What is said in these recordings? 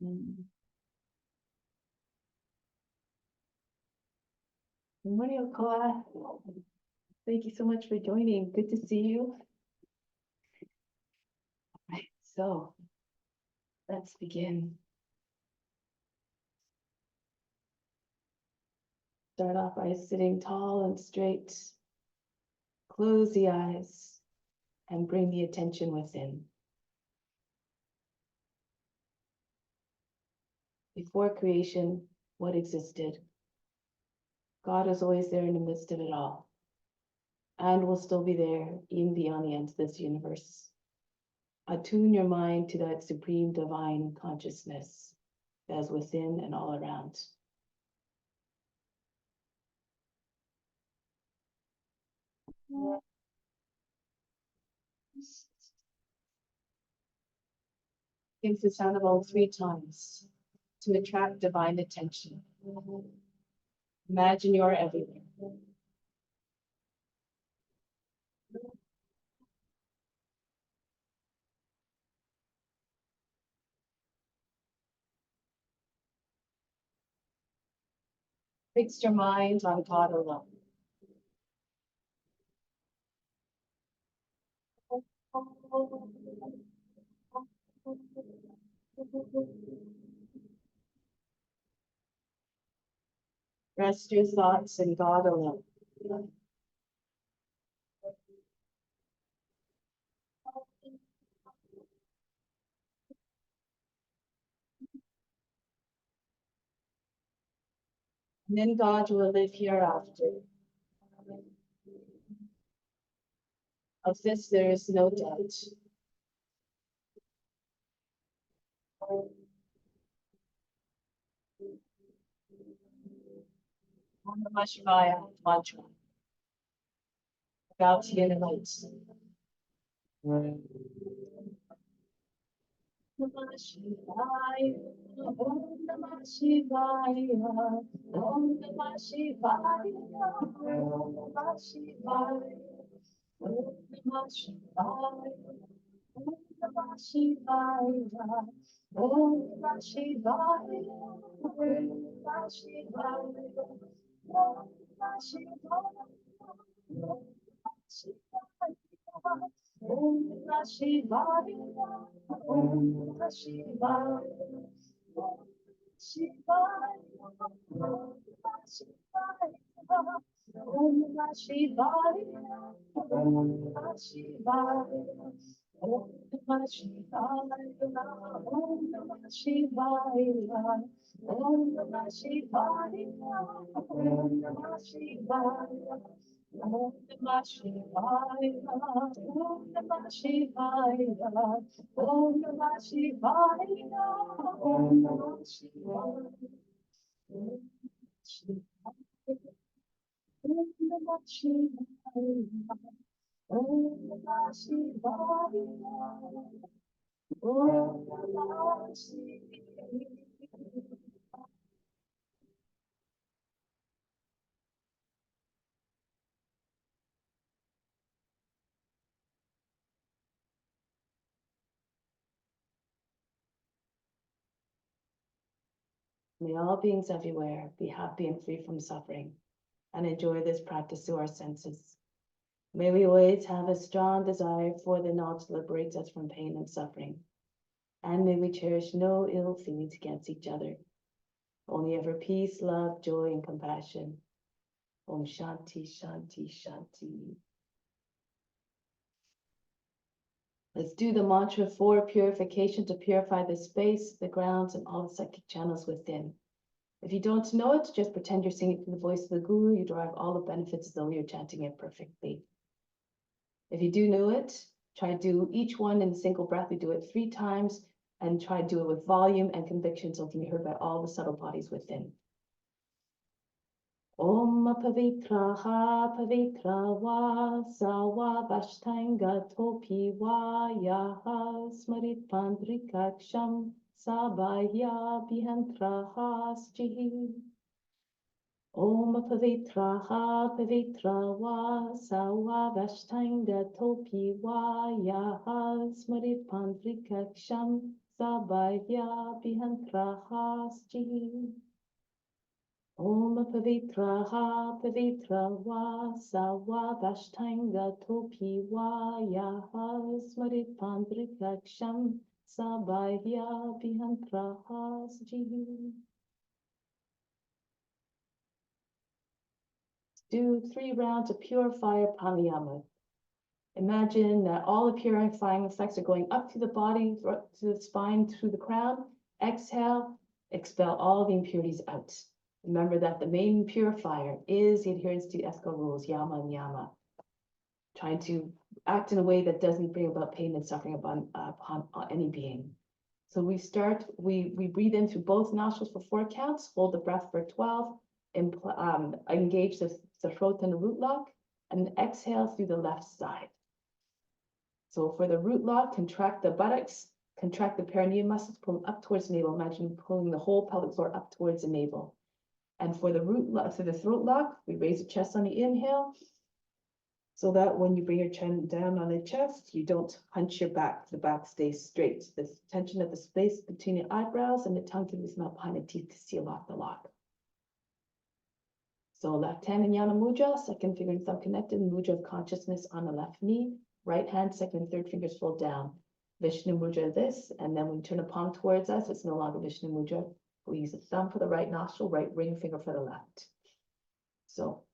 Good morning, Okoa. Thank you so much for joining. Good to see you. All right, so let's begin. Start off by sitting tall and straight. Close the eyes and bring the attention within. Before creation, what existed? God is always there in the midst of it all, and will still be there even beyond the ends of this universe. Attune your mind to that supreme divine consciousness that is within and all around. Think the sound of all 3 times to attract divine attention. Imagine you're everywhere. Fix your mind on God alone. Rest your thoughts in God alone. And then God will live hereafter. Of this there is no doubt. Om Namah Shivaya mantra. About to unite. Om Namah Shivaya. Om Namah Shivaya. Om Namah Shivaya. Om Namah Shivaya. Om Namah Shivaya. Om Namah Shivaya. Om Namah Shivaya. Om Namah Shivaya. Om Namah Shivaya. Om Namah Shivaya. Om Namah Shivaya. Om Shivaya. Om Namah Shivaya. Om Namah Shivaya. Om Namah Shivaya. Om Namah Shivaya. Om Namah Shivaya. Om Namah Shivaya. Om Namah Shivaya. Om Namah Shivaya. Om Namah Shivaya. Om Namah Shivaya. Om Namah Shivaya. Om Namah Shivaya. Om Namah Shivaya. Om Namah Shivaya. May all beings everywhere be happy and free from suffering, and enjoy this practice through our senses. May we always have a strong desire for the knowledge that liberates us from pain and suffering, and may we cherish no ill feelings against each other, only ever peace, love, joy, and compassion. Om Shanti, Shanti, Shanti. Let's do the mantra for purification to purify the space, the grounds, and all the psychic channels within. If you don't know it, just pretend you're singing from the voice of the Guru. You derive all the benefits as though you're chanting it perfectly. If you do know it, try to do each one in a single breath. We do it 3 times and try to do it with volume and conviction so it can be heard by all the subtle bodies within. Om Pavitraha Pavitra Va Sawa Vashtanga Topi Va Yaha Smarit Pandrikaksham Sabaya Bihantraha Sjihi. Om Pavitraha Pavitra Va Sawa Vashtanga Topi Va Yaha Smarit Pandrikaksham Sabaya Bihantraha Stihi. Om Pavitraha Pavitra Va Sawa Vashtanga Topi Va Yaha Smarit Pandrikaksham Sabaya Bihantraha Stihi. Do 3 rounds of pure fire pranayama. Imagine that all the purifying effects are going up through the body, to the spine, through the crown. Exhale, expel all the impurities out. Remember that the main purifier is the adherence to ethical rules, yama and yama. Trying to act in a way that doesn't bring about pain and suffering upon any being. So we breathe in through both nostrils for 4 counts, hold the breath for 12, engage the throat and the root lock, and exhale through the left side. So for the root lock, contract the buttocks, contract the perineum muscles, pull them up towards the navel. Imagine pulling the whole pelvic floor up towards the navel. And for the root lock, for the throat lock, we raise the chest on the inhale, so that when you bring your chin down on the chest, you don't hunch your back. The back stays straight. The tension at the space between the eyebrows and the tongue can be smelled behind the teeth to seal off the lock. So left hand in Yana Mudra, second finger and thumb connected, mudra of consciousness on the left knee. Right hand, second and third fingers fold down. Vishnu Mudra this, and then when we turn the palm towards us, it's no longer Vishnu Mudra. We use the thumb for the right nostril, right ring finger for the left. So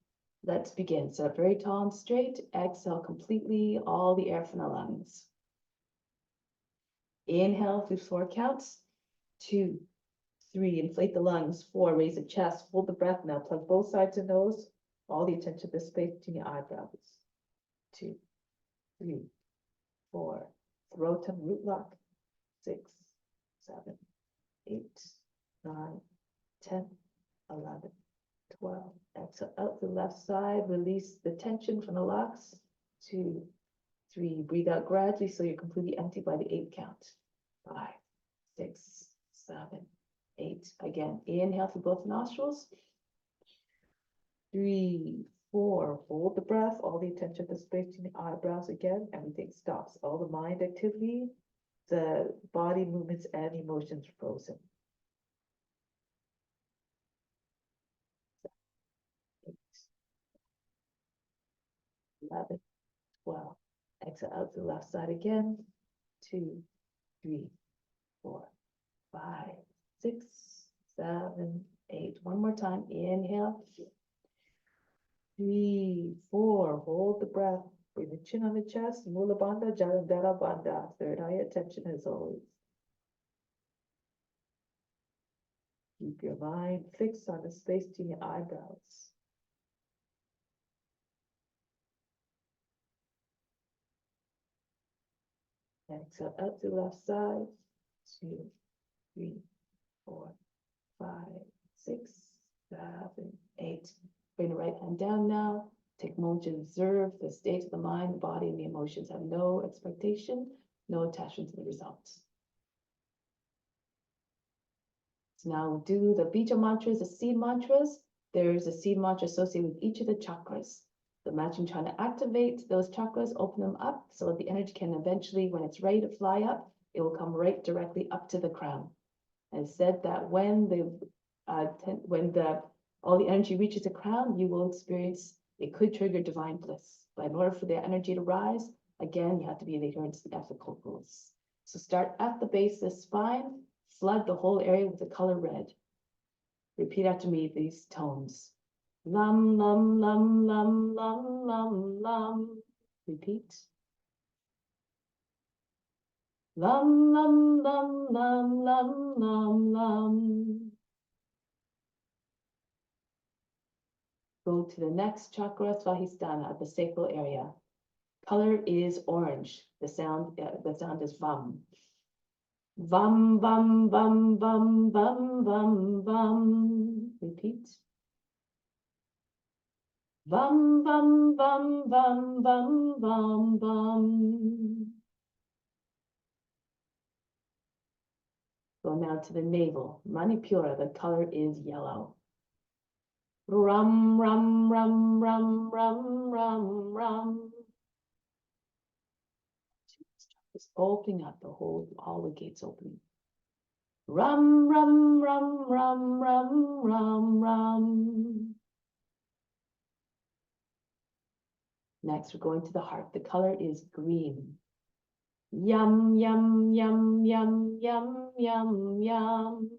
let's begin. Sit up very tall and straight. Exhale completely, all the air from the lungs. Inhale through 4 counts. 2, 3, inflate the lungs. 4, raise the chest. Hold the breath now. Plug both sides of the nose. All the attention to the space between the eyebrows. 2, 3, 4. Throat and root lock. 6, 7, 8, 9, 10, 11, 12. Exhale out the left side. Release the tension from the locks. 2, 3. Breathe out gradually so you're completely empty by the 8 count. 5, 6, 7, 8. Again, inhale through both nostrils. 3, 4. Hold the breath. All the attention to the space between the eyebrows. Again, everything stops. All the mind activity, the body movements and emotions are frozen. 8, 11, 12. Exhale out to the left side again. 2, 3, 4, 5, 6, 7, 8. One more time. Inhale. 3, 4. Hold the breath. Bring the chin on the chest. Mula Bandha, Jalandhara Bandha. Third eye attention as always. Keep your mind fixed on the space between your eyebrows. Exhale out to the left side. 2, 3, 4, 5, 6, 7, 8. Bring the right hand down now. Take a moment to observe the state of the mind, the body, and the emotions. Have no expectation, no attachment to the results. So now do the bija mantras, the seed mantras. There's a seed mantra associated with each of the chakras. So imagine trying to activate those chakras, open them up so that the energy can eventually, when it's ready to fly up, it will come right directly up to the crown. And it's said that when all the energy reaches the crown, you will experience, it could trigger divine bliss. But in order for the energy to rise, again, you have to be in adherence to the ethical rules. So start at the base of the spine, flood the whole area with the color red. Repeat after me these tones. Lam, lam, lam, lam, lam, lam, lam. Repeat. Lam, lam, lam, lam, lam, lam, lam. Go to the next chakra, Svadhisthana, the sacral area. Color is orange. The sound is vam. Vam, vam, vam, vam, vam, vam, vam. Repeat. Vam, vam, vam, vam, vam, vam, vam. Go now to the navel. Manipura, the color is yellow. Ram, ram, ram, ram, ram, ram, ram. Just opening up all the gates opening. Rum, rum, rum, rum, rum, rum, rum. Next, we're going to the heart. The color is green. Yum, yum, yum, yum, yum, yum, yum.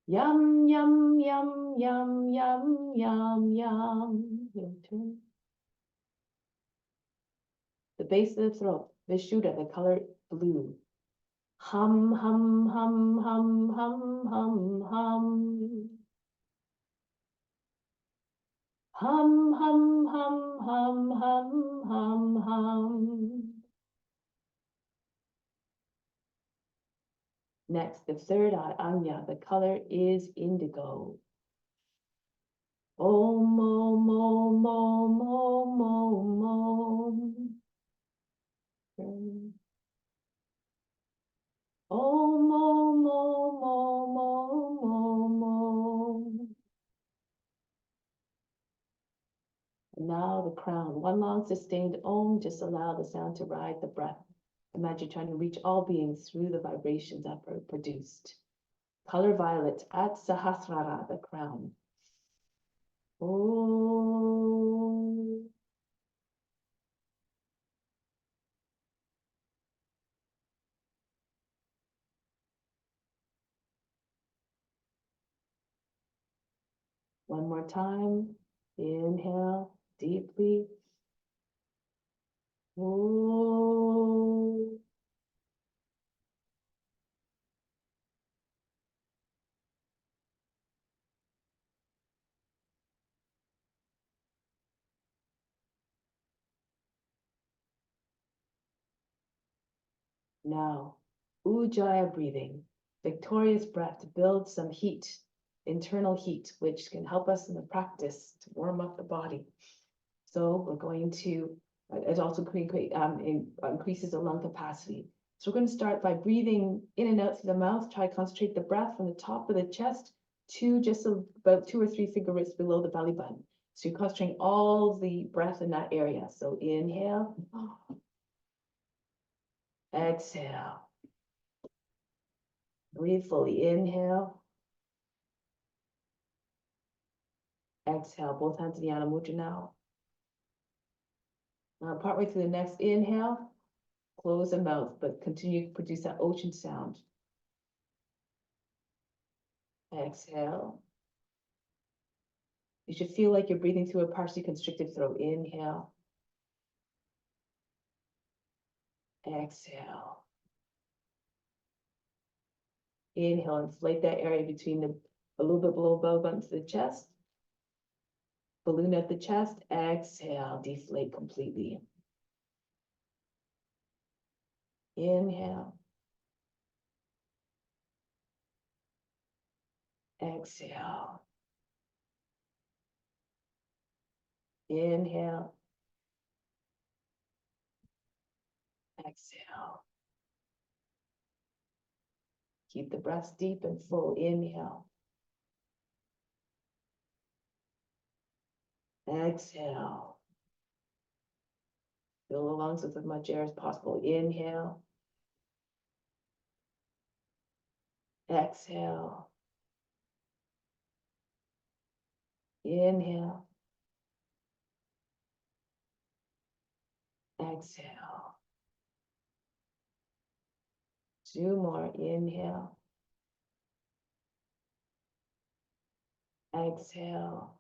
Yum, yum, yum, yum, yum, yum, yum. Your turn. The base of the throat, Vishuddha, the color blue. Hum, hum, hum, hum, hum, hum, hum. Hum, hum, hum, hum, hum, hum, hum. Next, the third eye, Anya, the color is indigo. Om, om, om, om, om, om, om. Om, om, om, om, om, om, om. And now the crown, one long sustained om, just allow the sound to ride the breath. Imagine trying to reach all beings through the vibrations that are produced. Color violet, at Sahasrara, the crown. Oh. One more time. Inhale deeply. Oh. Now, Ujjayi breathing, victorious breath to build some heat, internal heat, which can help us in the practice to warm up the body. So we're going to, it also increases the lung capacity. So we're going to start by breathing in and out through the mouth. Try to concentrate the breath from the top of the chest to just about 2 or 3 finger widths below the belly button. So you're concentrating all the breath in that area. So inhale, exhale. Breathe fully. Inhale, exhale. Both hands in Dhyana Mudra now. Now, partway through the next inhale, close the mouth, but continue to produce that ocean sound. Exhale. You should feel like you're breathing through a partially constricted throat. Inhale. Exhale. Inhale, inflate that area between a little bit below belly button to the chest. Balloon at the chest. Exhale, deflate completely. Inhale. Exhale. Inhale. Exhale. Keep the breaths deep and full. Inhale. Exhale. Fill the lungs with as much air as possible. Inhale. Exhale. Inhale. Exhale. 2 more. Inhale. Exhale.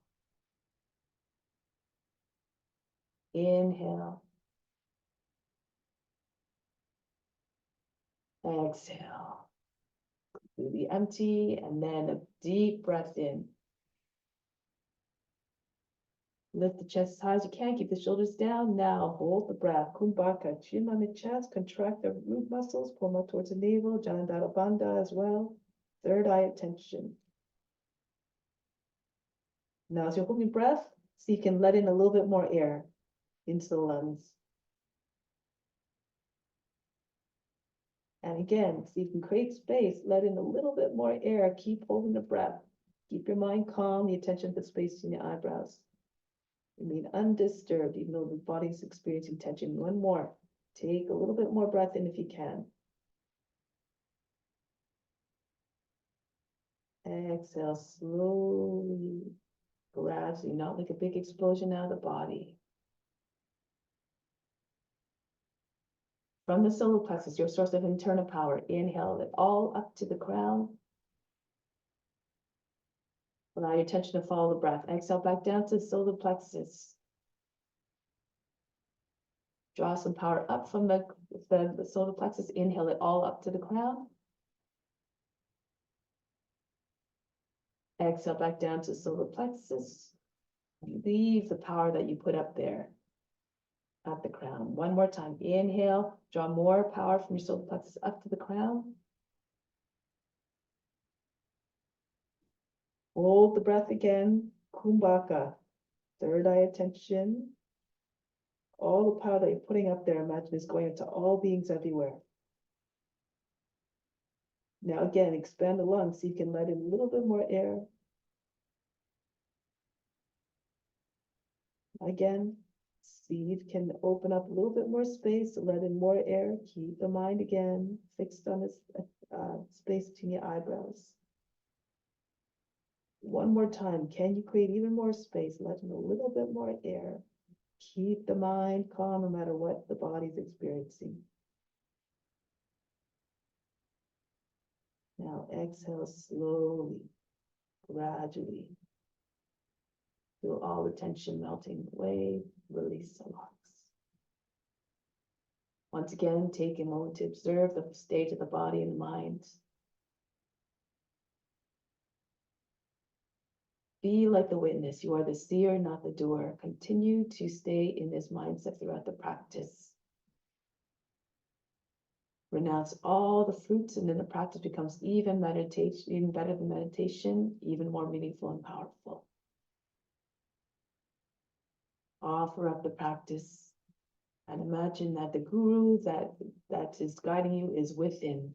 Inhale. Exhale. Completely empty, and then a deep breath in. Lift the chest as high as you can. Keep the shoulders down. Now hold the breath. Kumbhaka, chin on the chest. Contract the root muscles. Pull out towards the navel. Janandara Bandha as well. Third eye attention. Now, as you're holding breath, see if you can let in a little bit more air into the lungs. And again, see if you can create space, let in a little bit more air, keep holding the breath. Keep your mind calm, the attention to the space in your eyebrows. Remain undisturbed, even though the body's experiencing tension. 1 more. Take a little bit more breath in if you can. Exhale slowly, gradually, not like a big explosion out of the body. From the solar plexus, your source of internal power, inhale it all up to the crown. Allow your attention to follow the breath. Exhale back down to the solar plexus. Draw some power up from the solar plexus. Inhale it all up to the crown. Exhale back down to solar plexus. Leave the power that you put up there at the crown. One more time. Inhale, draw more power from your solar plexus up to the crown. Hold the breath again. Kumbhaka. Third eye attention. All the power that you're putting up there, imagine, is going into all beings everywhere. Now again, expand the lungs so you can let in a little bit more air. Again, see if you can open up a little bit more space to let in more air. Keep the mind again fixed on this space between your eyebrows. One more time. Can you create even more space? Let in a little bit more air. Keep the mind calm no matter what the body's experiencing. Now exhale slowly, gradually. Feel all the tension melting away. Release the locks. Once again, take a moment to observe the state of the body and the mind. Be like the witness. You are the seer, not the doer. Continue to stay in this mindset throughout the practice. Renounce all the fruits, and then the practice becomes even better than meditation, even more meaningful and powerful. Offer up the practice and imagine that the guru that is guiding you is within.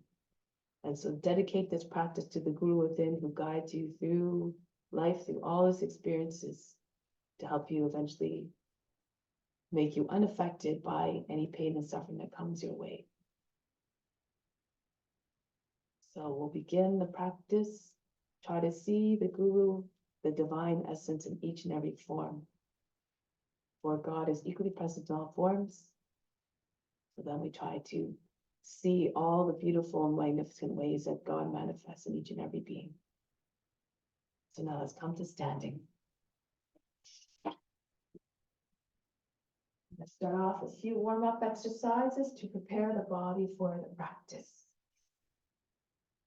And so dedicate this practice to the guru within who guides you through life, through all his experiences, to help you eventually make you unaffected by any pain and suffering that comes your way. So we'll begin the practice. Try to see the guru, the divine essence in each and every form. For God is equally present in all forms. So then we try to see all the beautiful and magnificent ways that God manifests in each and every being. So now let's come to standing. Let's start off with a few warm-up exercises to prepare the body for the practice.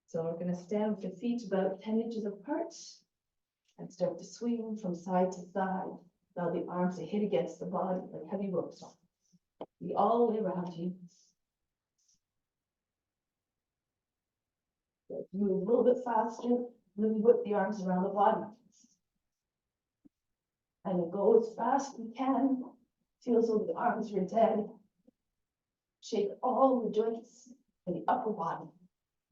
So we're going to stand with the feet about 10 inches apart and start to swing from side to side. Allow the arms to hit against the body like heavy ropes. Be all the way around you. So move a little bit faster, really whip the arms around the body. And then go as fast as you can. Feel as though the arms are dead. Shake all the joints in the upper body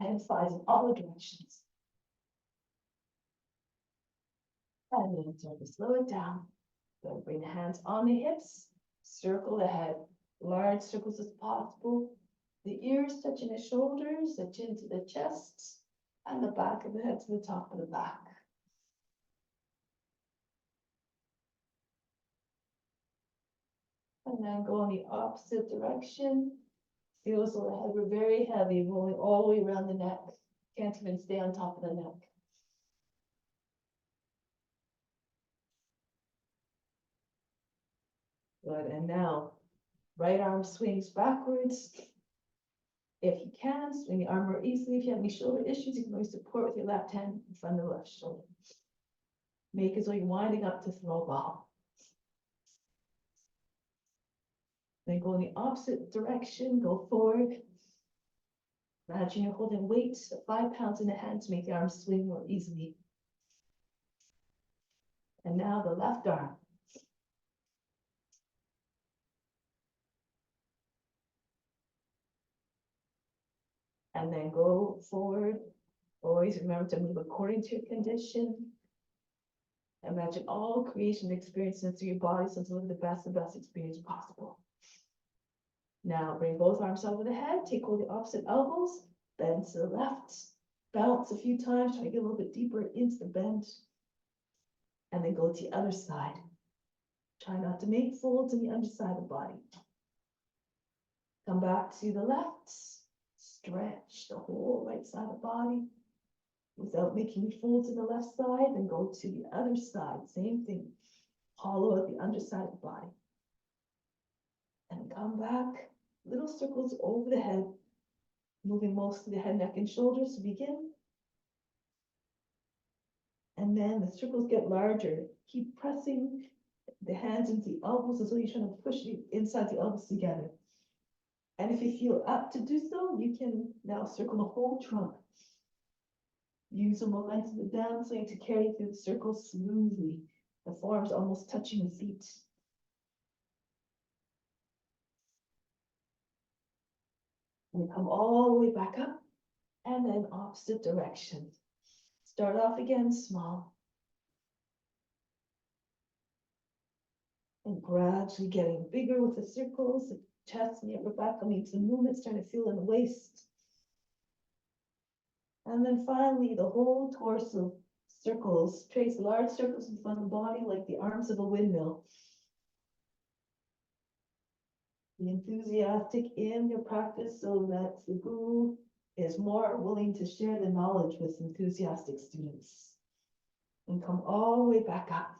and thighs in all the directions. And then start to slow it down. Then bring the hands on the hips, circle the head, large circles as possible. The ears touching the shoulders, the chin to the chest, and the back of the head to the top of the back. And then go in the opposite direction. Feel as though the head were very heavy, rolling all the way around the neck. Can't even stay on top of the neck. Good, and now, right arm swings backwards. If you can, swing the arm more easily. If you have any shoulder issues, you can always support with your left hand in front of the left shoulder. Make as though you're winding up to throw a ball. Then go in the opposite direction, go forward. Imagine you're holding weight of 5 pounds in the hand to make the arms swing more easily. And now the left arm. And then go forward. Always remember to move according to your condition. Imagine all creation experiences through your body, so to live the best experience possible. Now bring both arms over the head, take hold of the opposite elbows, bend to the left, bounce a few times, try to get a little bit deeper into the bend, and then go to the other side. Try not to make folds in the underside of the body. Come back to the left, stretch the whole right side of the body without making folds in the left side, then go to the other side, same thing. Hollow out the underside of the body. And come back, little circles over the head, moving most of the head, neck, and shoulders to begin. And then the circles get larger. Keep pressing the hands into the elbows as though you're trying to push the inside the elbows together. And if you feel up to do so, you can now circle the whole trunk. Use the momentum of the downswing to carry through the circle smoothly. The forearms almost touching the feet. And come all the way back up, and then opposite direction. Start off again small. And gradually getting bigger with the circles, the chest and the upper back coming to the movement, starting to feel in the waist. And then finally, the whole torso circles. Trace large circles in front of the body like the arms of a windmill. Be enthusiastic in your practice so that the guru is more willing to share the knowledge with enthusiastic students. And come all the way back up.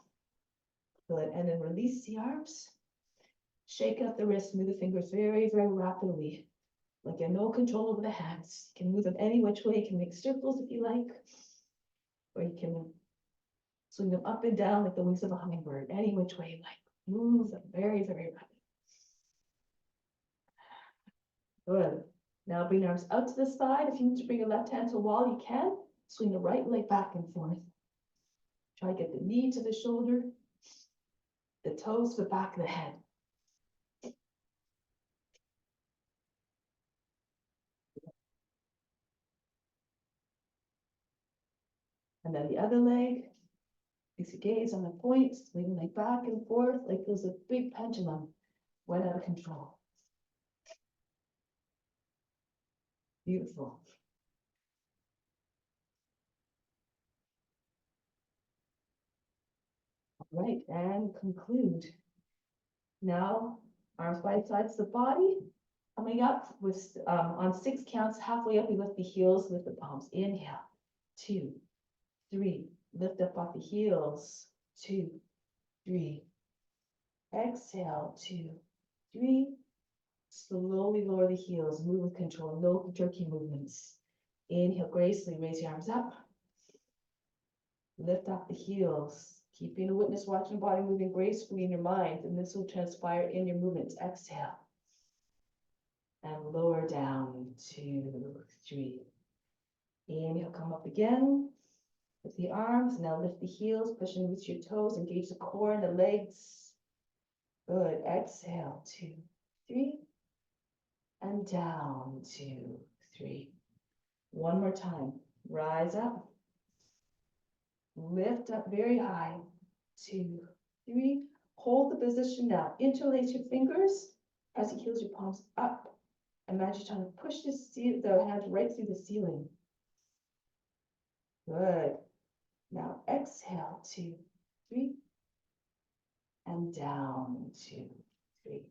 Good, and then release the arms. Shake out the wrists, move the fingers very, very rapidly. Like you have no control over the hands. You can move them any which way. You can make circles if you like. Or you can swing them up and down like the wings of a hummingbird, any which way you like. Move them very, very rapidly. Good. Now bring the arms out to the side. If you need to bring your left hand to the wall, you can. Swing the right leg back and forth. Try to get the knee to the shoulder, the toes to the back of the head. And then the other leg. Fix your gaze on the point, swing leg back and forth like there's a big pendulum. Went out of control. Beautiful. All right, and conclude. Now, arms by sides of the body. Coming up with, on 6 counts, halfway up, we lift the heels, lift the palms. Inhale, 2, 3. Lift up off the heels, 2, 3. Exhale, 2, 3. Slowly lower the heels, move with control, no jerky movements. Inhale, gracefully raise your arms up. Lift up the heels, keeping the witness, watching the body moving gracefully in your mind, and this will transpire in your movements. Exhale. And lower down, 2, 3. Inhale, come up again. With the arms, now lift the heels, pushing with your toes, engage the core and the legs. Good, exhale, 2, 3. And down, 2, 3. One more time, rise up. Lift up very high, 2, 3. Hold the position now, interlace your fingers, press your heels, your palms up. Imagine trying to push the hands right through the ceiling. Good. Now exhale, 2, 3. And down, 2, 3.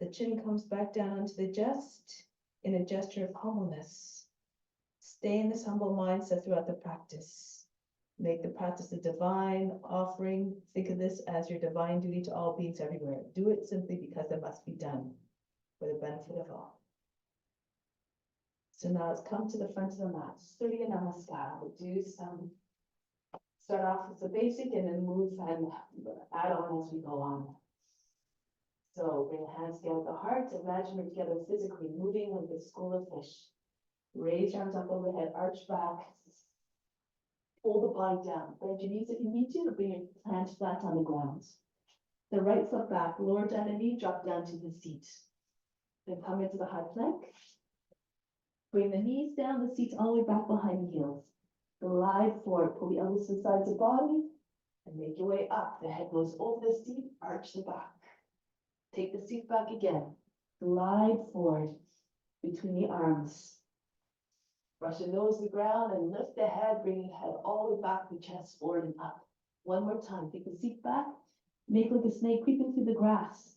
The chin comes back down onto the chest in a gesture of humbleness. Stay in this humble mindset throughout the practice. Make the practice a divine offering. Think of this as your divine duty to all beings everywhere. Do it simply because it must be done for the benefit of all. So now let's come to the front of the mat. Surya Namaskar. We'll do some, start off with the basic and then move and add on as we go on. So bring the hands together at the heart. Imagine we're together physically, moving like a school of fish. Raise your arms up overhead, arch back. Hold the body down. Bend your knees if you need to, or bring your hands flat on the ground. The right foot back, lower down the knee, drop down to the seat. Then come into the high plank. Bring the knees down, the seats all the way back behind the heels. Glide forward, pull the elbows to the sides of the body, and make your way up. The head goes over the seat, arch the back. Take the seat back again. Glide forward between the arms. Brush the nose to the ground and lift the head, bringing the head all the way back, the chest forward and up. One more time. Take the seat back. Make like a snake creeping through the grass.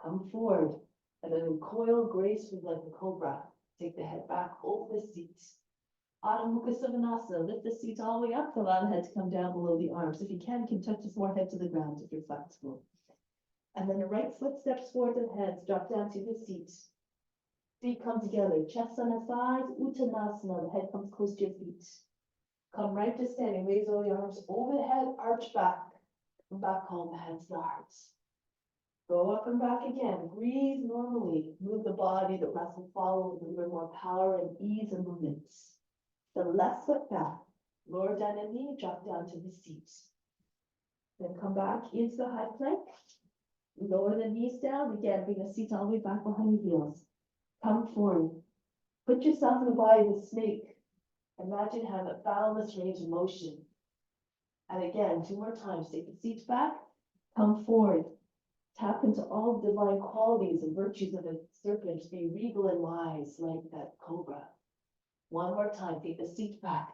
Come forward. And then coil gracefully like a cobra. Take the head back over the seat. Adho Mukha Savasana. Lift the seat all the way up. Allow the head to come down below the arms. If you can touch the forehead to the ground if you're flexible. And then the right foot steps forward to the head. Drop down to the seat. Feet come together. Chest on the thighs. Uttanasana. The head comes close to your feet. Come right to standing. Raise all the arms over the head. Arch back. Come back home. Hands to the hearts. Go up and back again. Breathe normally. Move the body. The breath will follow. With more power and ease and movements. The left foot back. Lower down a knee. Drop down to the seat. Then come back into the high plank. Lower the knees down. Again, bring the seat all the way back behind the heels. Come forward. Put yourself in the body of a snake. Imagine having a boundless range of motion. And again, 2 more times. Take the seat back. Come forward. Tap into all the divine qualities and virtues of a serpent. Be regal and wise like that cobra. 1 more time. Take the seat back.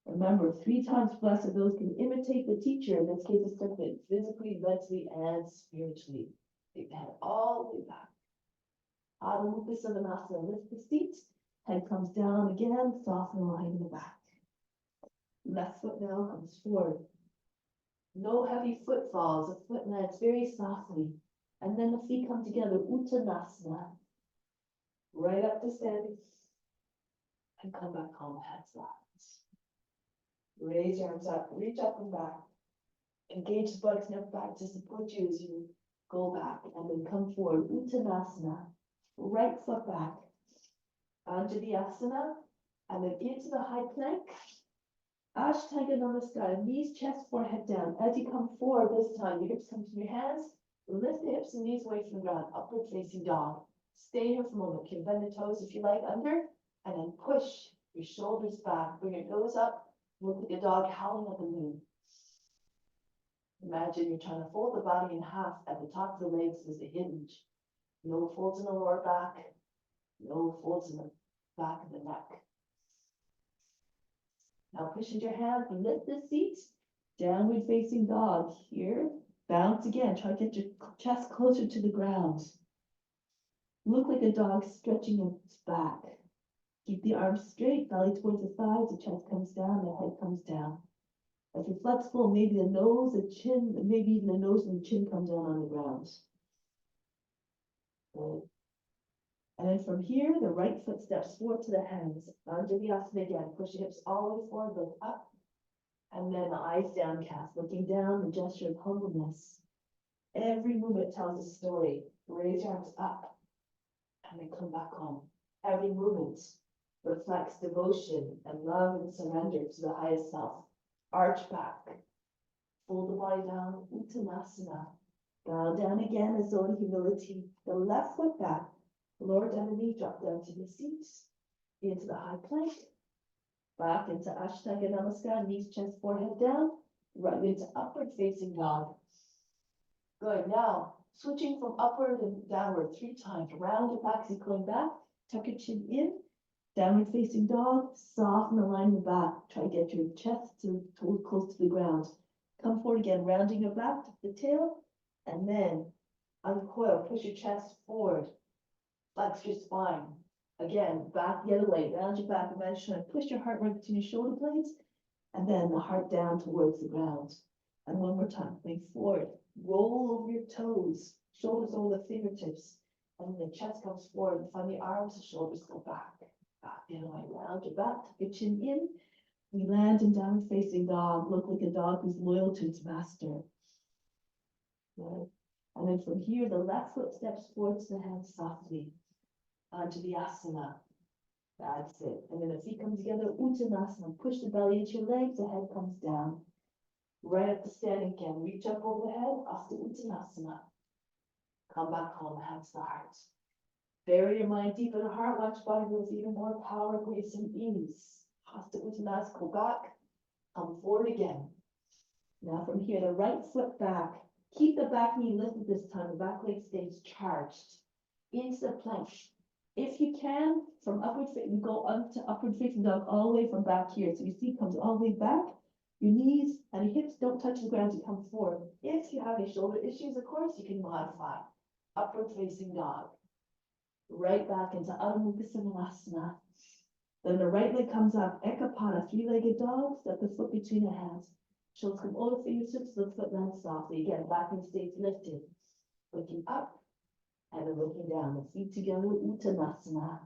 Remember, 3 times blessed those can imitate the teacher, in this case the serpent, physically, mentally, and spiritually. Take the head all the way back. Adho Mukha Savasana. Lift the seat. Head comes down again. Soften the line in the back. Left foot now comes forward. No heavy footfalls. The foot lands very softly. And then the feet come together. Uttanasana. Right up to standing. And come back home. Hands to the hearts. Raise your arms up. Reach up and back. Engage the buttocks neck back to support you as you go back. And then come forward. Uttanasana. Right foot back. Anjali-asana. And then into the high plank. Ashtanga Namaskar, knees, chest, forehead down. As you come forward this time, your hips come to your hands. Lift the hips and knees away from the ground. Upward facing dog. Stay here for a moment. You can bend the toes if you like under. And then push your shoulders back. Bring your nose up. Look like a dog howling at the moon. Imagine you're trying to fold the body in half. At the top of the legs is a hinge. No folds in the lower back. No folds in the back of the neck. Now push into your hands, lift the seat, downward facing dog here. Bounce again, try to get your chest closer to the ground. Look like a dog stretching its back. Keep the arms straight, belly towards the thighs, the chest comes down, the head comes down. If you're flexible, maybe the nose, the chin, maybe even the nose and the chin come down on the ground. Good. And then from here, the right foot steps forward to the hands. Anjali-asana again. Push the hips all the way forward, look up. And then the eyes downcast, looking down, the gesture of humbleness. Every movement tells a story. Raise your arms up. And then come back home. Every movement reflects devotion and love and surrender to the highest self. Arch back. Fold the body down. Uttanasana. Bow down again as though in humility. The left foot back. Lower down the knee, drop down to the seat, into the high plank, back into Ashtanga Namaskar, knees, chest, forehead down, right into upward facing dog. Good, now switching from upward and downward 3 times. Round your back as you're going back, tuck your chin in, downward facing dog, soften the line in the back. Try to get your chest to close to the ground. Come forward again, rounding your back, tuck the tail, and then uncoil, push your chest forward. Flex your spine. Again, back the other way. Round your back. Imagine trying to push your heart right between your shoulder blades. And then the heart down towards the ground. And one more time. Going forward. Roll over your toes. Shoulders over the fingertips. And then the chest comes forward. Find the arms, the shoulders go back. Back the other way. Round your back. Tuck your chin in. We land in downward facing dog. Look like a dog who's loyal to its master. Good. And then from here, the left foot steps forward to the hands softly. Anjali-asana. That's it. And then the feet come together. Uttanasana. Push the belly into your legs. The head comes down. Right up to standing again. Reach up over the head. Hasta Uttanasana. Come back home. Hands to the heart. Bury your mind deep in the heart. Watch body moves even more power, grace, and ease. Hasta Uttanasana. Go back. Come forward again. Now from here, the right foot back. Keep the back knee lifted this time. The back leg stays charged. into the plank. If you can, from upward facing, go up to upward facing dog all the way from back here. So you see, it comes all the way back. Your knees and your hips don't touch the ground, you come forward. If you have any shoulder issues, of course, you can modify. Upward facing dog. Right back into Adho Mukha Svanasana. Then the right leg comes up, Ekapada, three-legged dog, step the foot between the hands. Shoulders come over fingertips, the foot lands softly. Again, back and stays lifted. Looking up and then looking down. The feet together, Uttanasana.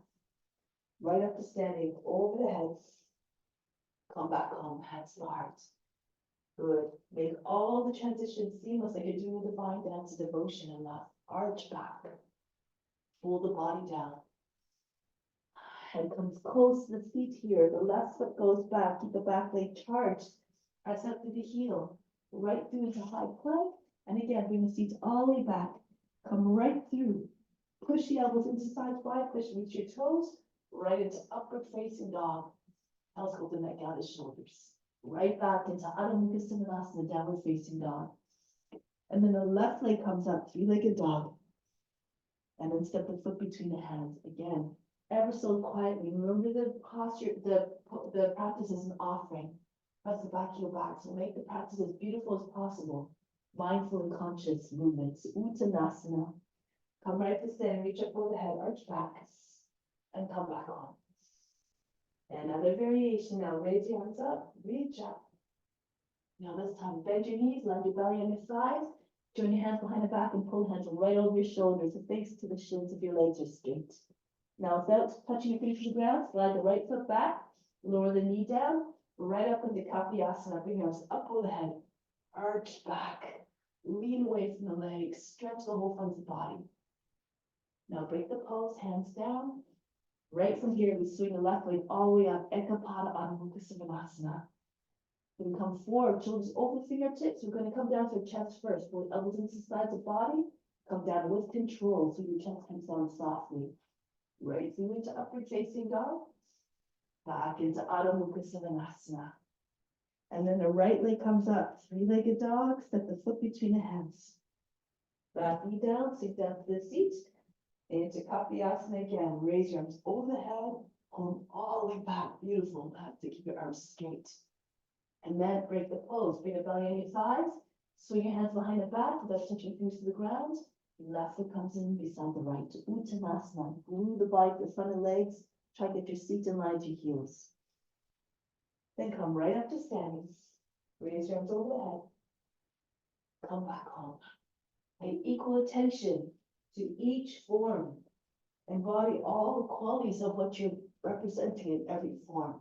Right up to standing, over the head. Come back home, hands to the heart. Good. Make all the transitions seamless, like you're doing a divine dance of devotion and love. Arch back. Pull the body down. Head comes close to the feet here. The left foot goes back. Keep the back leg charged. Press up to the heel. Right through into high plank. And again, bring the feet all the way back. Come right through. Push the elbows into side wide. Push reach your toes. Right into upward facing dog. Telescope the neck out of the shoulders. Right back into Adho Mukha Svanasana, downward facing dog. And then the left leg comes up, three-legged dog. And then step the foot between the hands. Again, ever so quietly. Remember the posture, the practice is an offering. Press the back heel back. So make the practice as beautiful as possible. Mindful and conscious movements. Uttanasana. Come right to stand, reach up over the head, arch back, and come back on. Another variation now. Raise your arms up, reach up. Now this time, bend your knees, land your belly on your thighs. Join your hands behind the back and pull hands right over your shoulders and face to the shins if your legs are straight. Now without touching your feet to the ground, slide the right foot back, lower the knee down, right up into Kapiyasana. Bring your arms up over the head, arch back, lean away from the legs, stretch the whole front of the body. Now break the pose, hands down. Right from here, we swing the left leg all the way up, Ekapada Adho Mukha Svanasana. We're going to come forward, shoulders over fingertips. We're going to come down to our chest first. Pull the elbows into the sides of the body. Come down with control, so your chest comes down softly. Right through into upward facing dog. Back into Adho Mukha Svanasana. And then the right leg comes up, three-legged dog. Step the foot between the hands. Back knee down, sink down to the seat. Into Kapiyasana again. Raise your arms over the head. Pull them all the way back. Beautiful. Have to keep your arms straight. And then break the pose. Bring the belly on your thighs. Swing your hands behind the back without touching your fingers to the ground. Left foot comes in beside the right. Uttanasana. Glue the body to the front of the legs. Try to get your seat in line to your heels. Then come right up to standing. Raise your arms over the head. Come back home. Pay equal attention to each form. Embody all the qualities of what you're representing in every form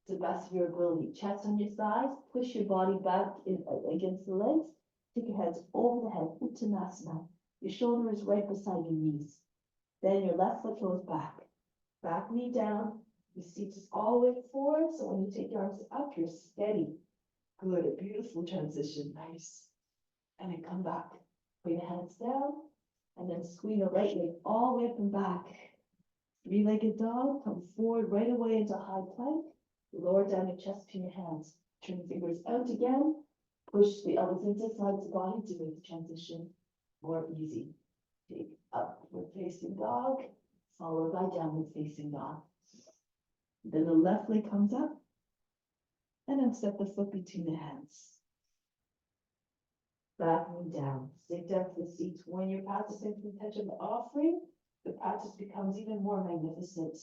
to the best of your ability. Chest on your thighs, push your body back in, against the legs. Take your hands over the head, Uttanasana. Your shoulder is right beside your knees. Then your left foot goes back. Back knee down. Your seat is all the way forward. So when you take your arms up, you're steady. Good, a beautiful transition. Nice. And then come back. Bring the hands down. And then swing the right leg all the way up and back. Three-legged dog. Come forward right away into high plank. Lower down your chest to your hands. Turn the fingers out again. Push the elbows into the sides of the body to make the transition more easy. Take upward facing dog, followed by downward facing dog. Then the left leg comes up. And then step the foot between the hands. Back knee down. Sink down to the seat. When you're practicing the touch of the offering, the practice becomes even more magnificent.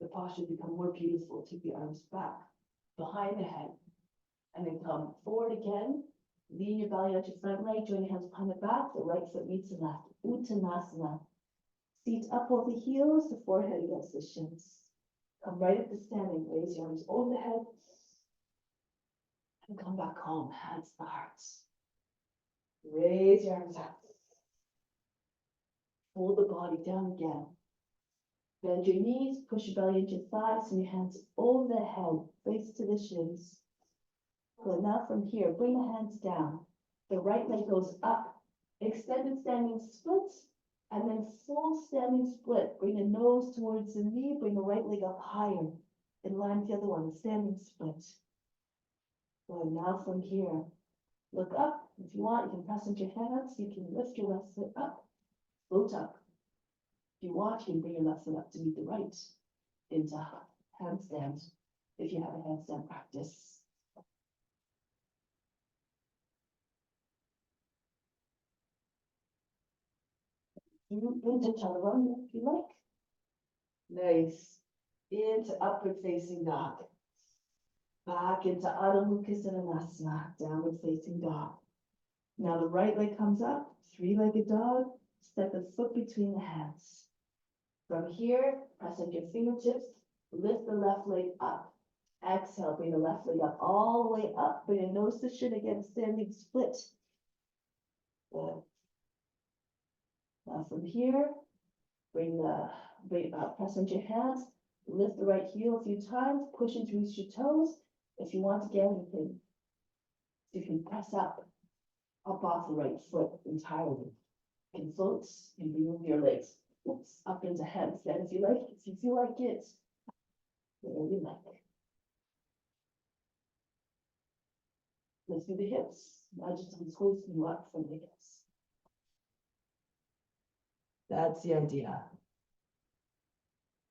The posture becomes more beautiful. Take the arms back, behind the head, and then come forward again. Lean your belly out your front leg. Join your hands behind the back. The right foot meets the left. Uttanasana. Feet up over the heels. The forehead against the shins. Come right up to standing. Raise your arms over the head. And come back home. Hands to the heart. Raise your arms up. Hold the body down again. Bend your knees, push your belly into your thighs, and your hands over the head, face to the shins. Good. Now from here, bring the hands down. The right leg goes up. Extended standing split, and then full standing split. Bring the nose towards the knee, bring the right leg up higher. In line with the other one, standing split. Good. Now from here, look up. If you want, you can press into your hands. You can lift your left foot up. Float up. you want, you can bring your left foot up to meet the right into handstand if you have a handstand practice. Into chaturanga if you like. Nice. Into upward facing dog. Back into Adho Mukha Svanasana, downward facing dog. Now the right leg comes up, three-legged dog, step a foot between the hands. From here, press up your fingertips, lift the left leg up. Exhale, bring the left leg up, all the way up, bring your nose to shin again, standing split. Good. Now from here, press into your hands, lift the right heel a few times, push into reach your toes. If you want again, you can press up off the right foot entirely. You can float and remove your legs. Oops, up into handstand if you like, if you feel like it. Whatever you like. Let's do the hips. Now just hoisting you up from the hips. That's the idea.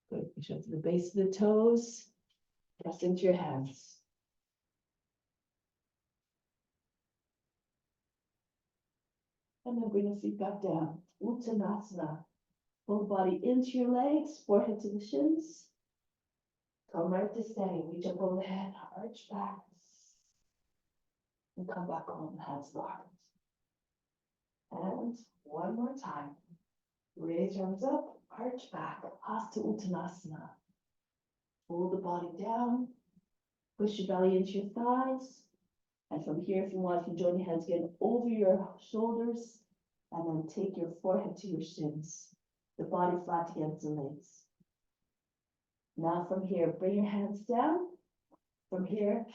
Good. Push up to the base of the toes. Press into your hands. And then bring the feet back down. Uttanasana. Pull the body into your legs, forehead to the shins. Come right to standing. Reach up over the head, arch back. And come back home, hands to the heart. And one more time. Raise your arms up, arch back, Hasta Uttanasana. Pull the body down, push your belly into your thighs. And from here, if you want, you can join your hands again over your shoulders and then take your forehead to your shins. The body flat against the legs. Now from here, bring your hands down. From here,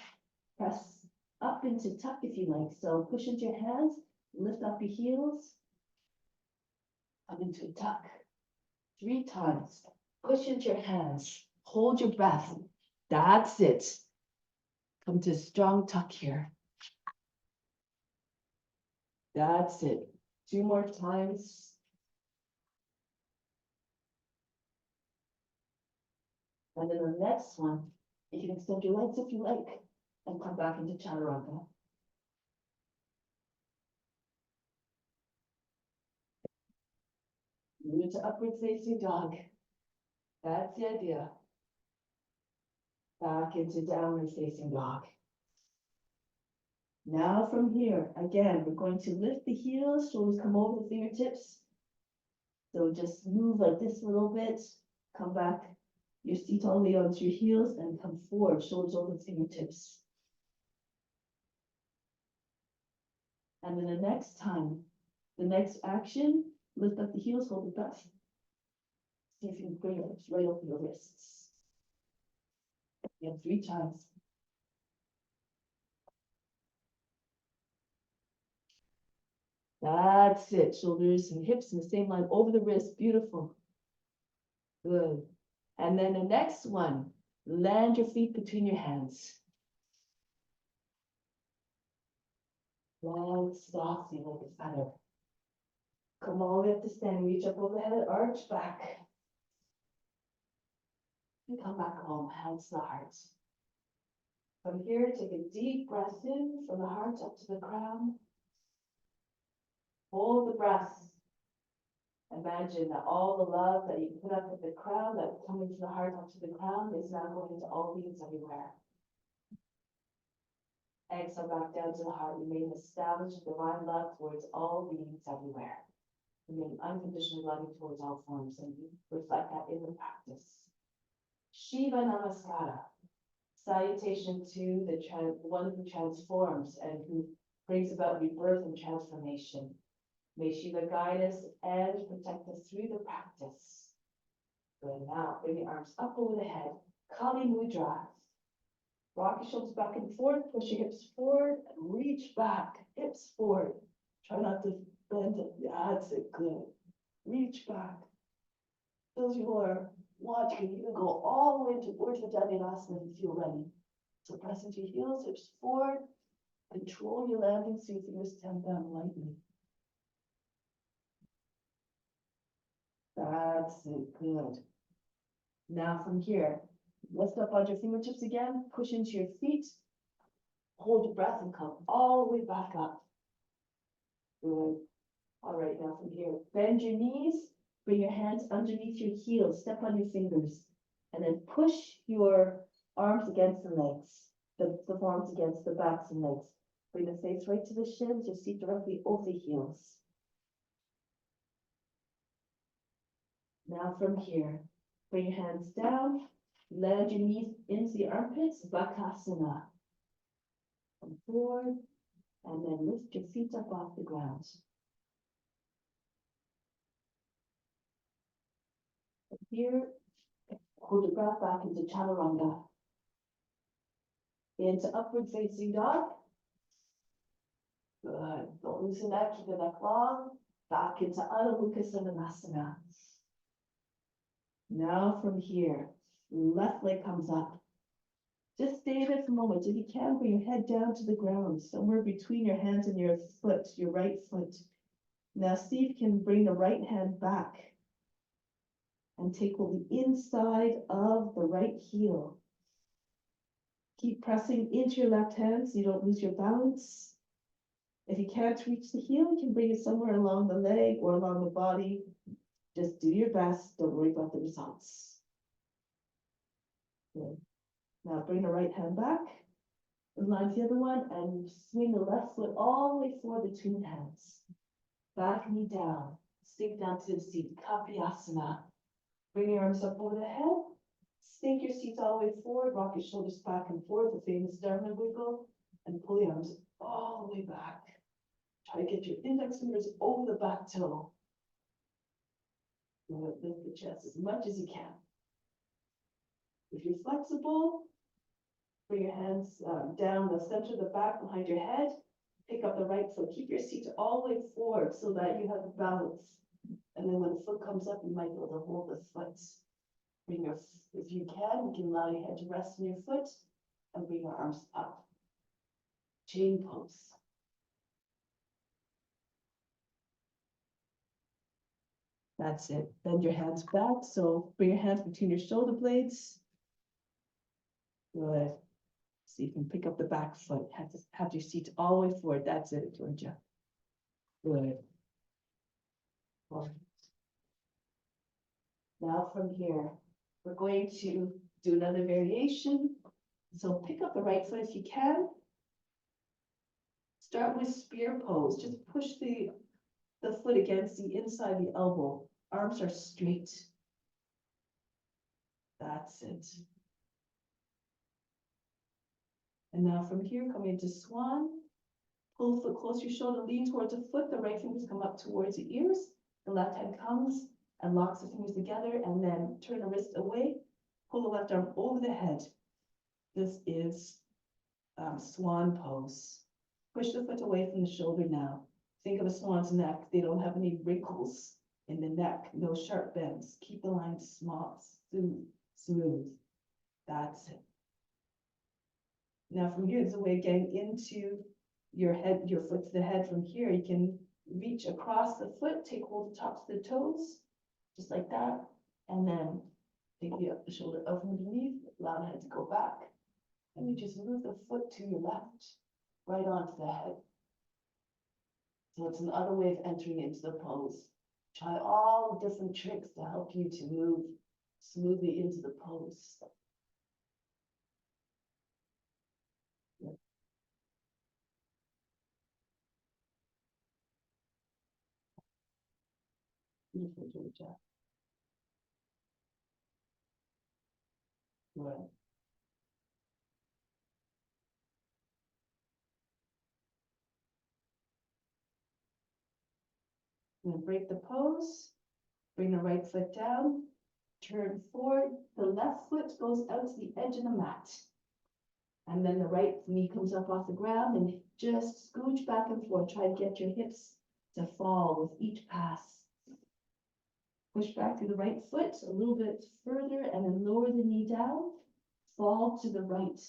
press up into tuck if you like. So push into your hands, lift up your heels, up into a tuck. 3 times. Push into your hands. Hold your breath. That's it. Come to a strong tuck here. That's it. 2 more times. And then the next one, you can extend your legs if you like and come back into chaturanga. Move into upward facing dog. That's the idea. Back into downward facing dog. Now from here, again, we're going to lift the heels, shoulders come over the fingertips. So just move like this a little bit, come back, your feet all the way onto your heels and come forward, shoulders over the fingertips. And then the next time, the next action, lift up the heels, hold the breath. See if you can bring your hips right over your wrists. You have 3 times. That's it. Shoulders and hips in the same line over the wrist. Beautiful. Good. And then the next one, land your feet between your hands. Land softly like a feather. Come all the way up to standing. Reach up over the head, arch back. And come back home, hands to the heart. From here, take a deep breath in from the heart up to the crown. Hold the breath. Imagine that all the love that you put up at the crown, that coming from the heart up to the crown, is now going into all beings everywhere. Exhale back down to the heart. Remain established divine love towards all beings everywhere. Remain unconditionally loving towards all forms, and reflect that in the practice. Shiva Namaskara. Salutation to the one who transforms and who brings about rebirth and transformation. May Shiva guide us and protect us through the practice. Good. Now, bring your arms up over the head. Kali Mudra. Rock your shoulders back and forth. Push your hips forward and reach back. Hips forward. Try not to bend it. Yeah, that's it. Good. Reach back. Those who are watching, you can go all the way to Urdhva Dhanurasana if you're ready. So press into your heels, hips forward. Control your landing so your fingers tap down lightly. That's it, good. Now from here, lift up on your fingertips again, push into your feet, hold your breath and come all the way back up. Good. All right, now from here, bend your knees, bring your hands underneath your heels, step on your fingers, and then push your arms against the legs, the forearms against the backs and legs. Bring the face right to the shins, your feet directly over the heels. Now from here, bring your hands down, land your knees into the armpits, Bakasana. Come forward, and then lift your feet up off the ground. Here, hold your breath back into Chaturanga. Into upward facing dog. Good. Don't loosen the neck, keep the neck long. Back into Adho Mukha Svanasana. Now from here, left leg comes up. Just stay there for a moment. If you can, bring your head down to the ground, somewhere between your hands and your foot, your right foot. Now see if you can bring the right hand back and take hold the inside of the right heel. Keep pressing into your left hand so you don't lose your balance. If you can't reach the heel, you can bring it somewhere along the leg or along the body. Just do your best. Don't worry about the results. Good. Now bring the right hand back, line the other one, and swing the left foot all the way forward between hands. Back knee down, sink down to the seat, Kapyasana. Bring your arms up over the head, sink your seat all the way forward, rock your shoulders back and forth, the famous Dharma wiggle, and pull your arms all the way back. Try to get your index fingers over the back toe. Lift the chest as much as you can. If you're flexible, bring your hands down the center of the back behind your head. Pick up the right foot. Keep your seat all the way forward so that you have balance. And then when the foot comes up, you might be able to hold the foot. If you can allow your head to rest on your foot and bring your arms up. Chain pose. That's it. Bend your hands back. So bring your hands between your shoulder blades. Good. So you can pick up the back foot. Have your seat all the way forward. That's it, Georgia. Good. Now from here, we're going to do another variation. So pick up the right foot if you can. Start with spear pose. Just push the foot against the inside of the elbow. Arms are straight. That's it. And now from here, coming into swan. Pull the foot close to your shoulder, lean towards the foot. The right fingers come up towards the ears. The left hand comes and locks the fingers together, and then turn the wrist away. Pull the left arm over the head. This is swan pose. Push the foot away from the shoulder now. Think of a swan's neck. They don't have any wrinkles in the neck, no sharp bends. Keep the line small, smooth. That's it. Now from here, there's a way of getting into your head, your foot to the head. From here, you can reach across the foot, take hold of the tops of the toes, just like that, and then take the shoulder up from underneath, allow the head to go back, and you just move the foot to your left, right onto the head. So it's another way of entering into the pose. Try all the different tricks to help you to move smoothly into the pose. Beautiful, Georgia. Good. And then break the pose. Bring the right foot down. Turn forward. The left foot goes out to the edge of the mat. And then the right knee comes up off the ground and just scooch back and forth. Try to get your hips to fall with each pass. Push back through the right foot a little bit further and then lower the knee down. Fall to the right.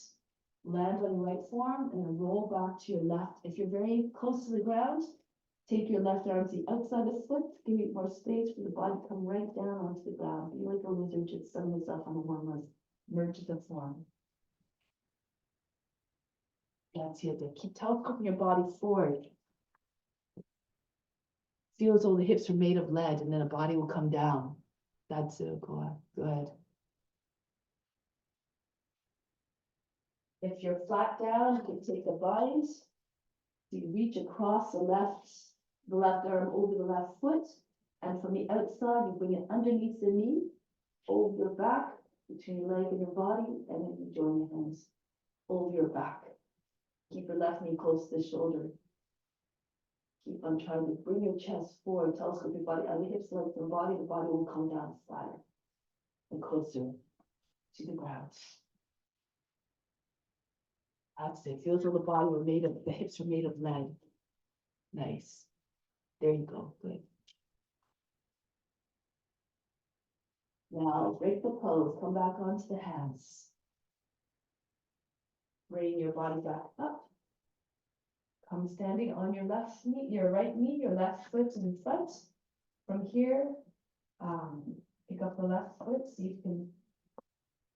Land on your right forearm and then roll back to your left. If you're very close to the ground, Take your left arm to the outside of the foot, give it more space for the body to come right down onto the ground. Be like a lizard just sunning itself on the warm earth. Merge the form. That's it. Keep telescoping your body forward. Feel as though the hips are made of lead, and then the body will come down. That's it. Go on. Go ahead. If you're flat down, you can take a bind. So you reach across the left arm over the left foot, and from the outside, you bring it underneath the knee, over your back, between your leg and your body, and then you join your hands over your back. Keep your left knee close to the shoulder. Keep on trying to bring your chest forward, telescope your body, and the hips lengthen the body will come down flatter and closer to the ground. That's it. Feels like the hips are made of lead. Nice. There you go. Good. Now break the pose. Come back onto the hands. Bring your body back up. Come standing on your left knee, your right knee, your left foot in front. From here, pick up the left foot, see if you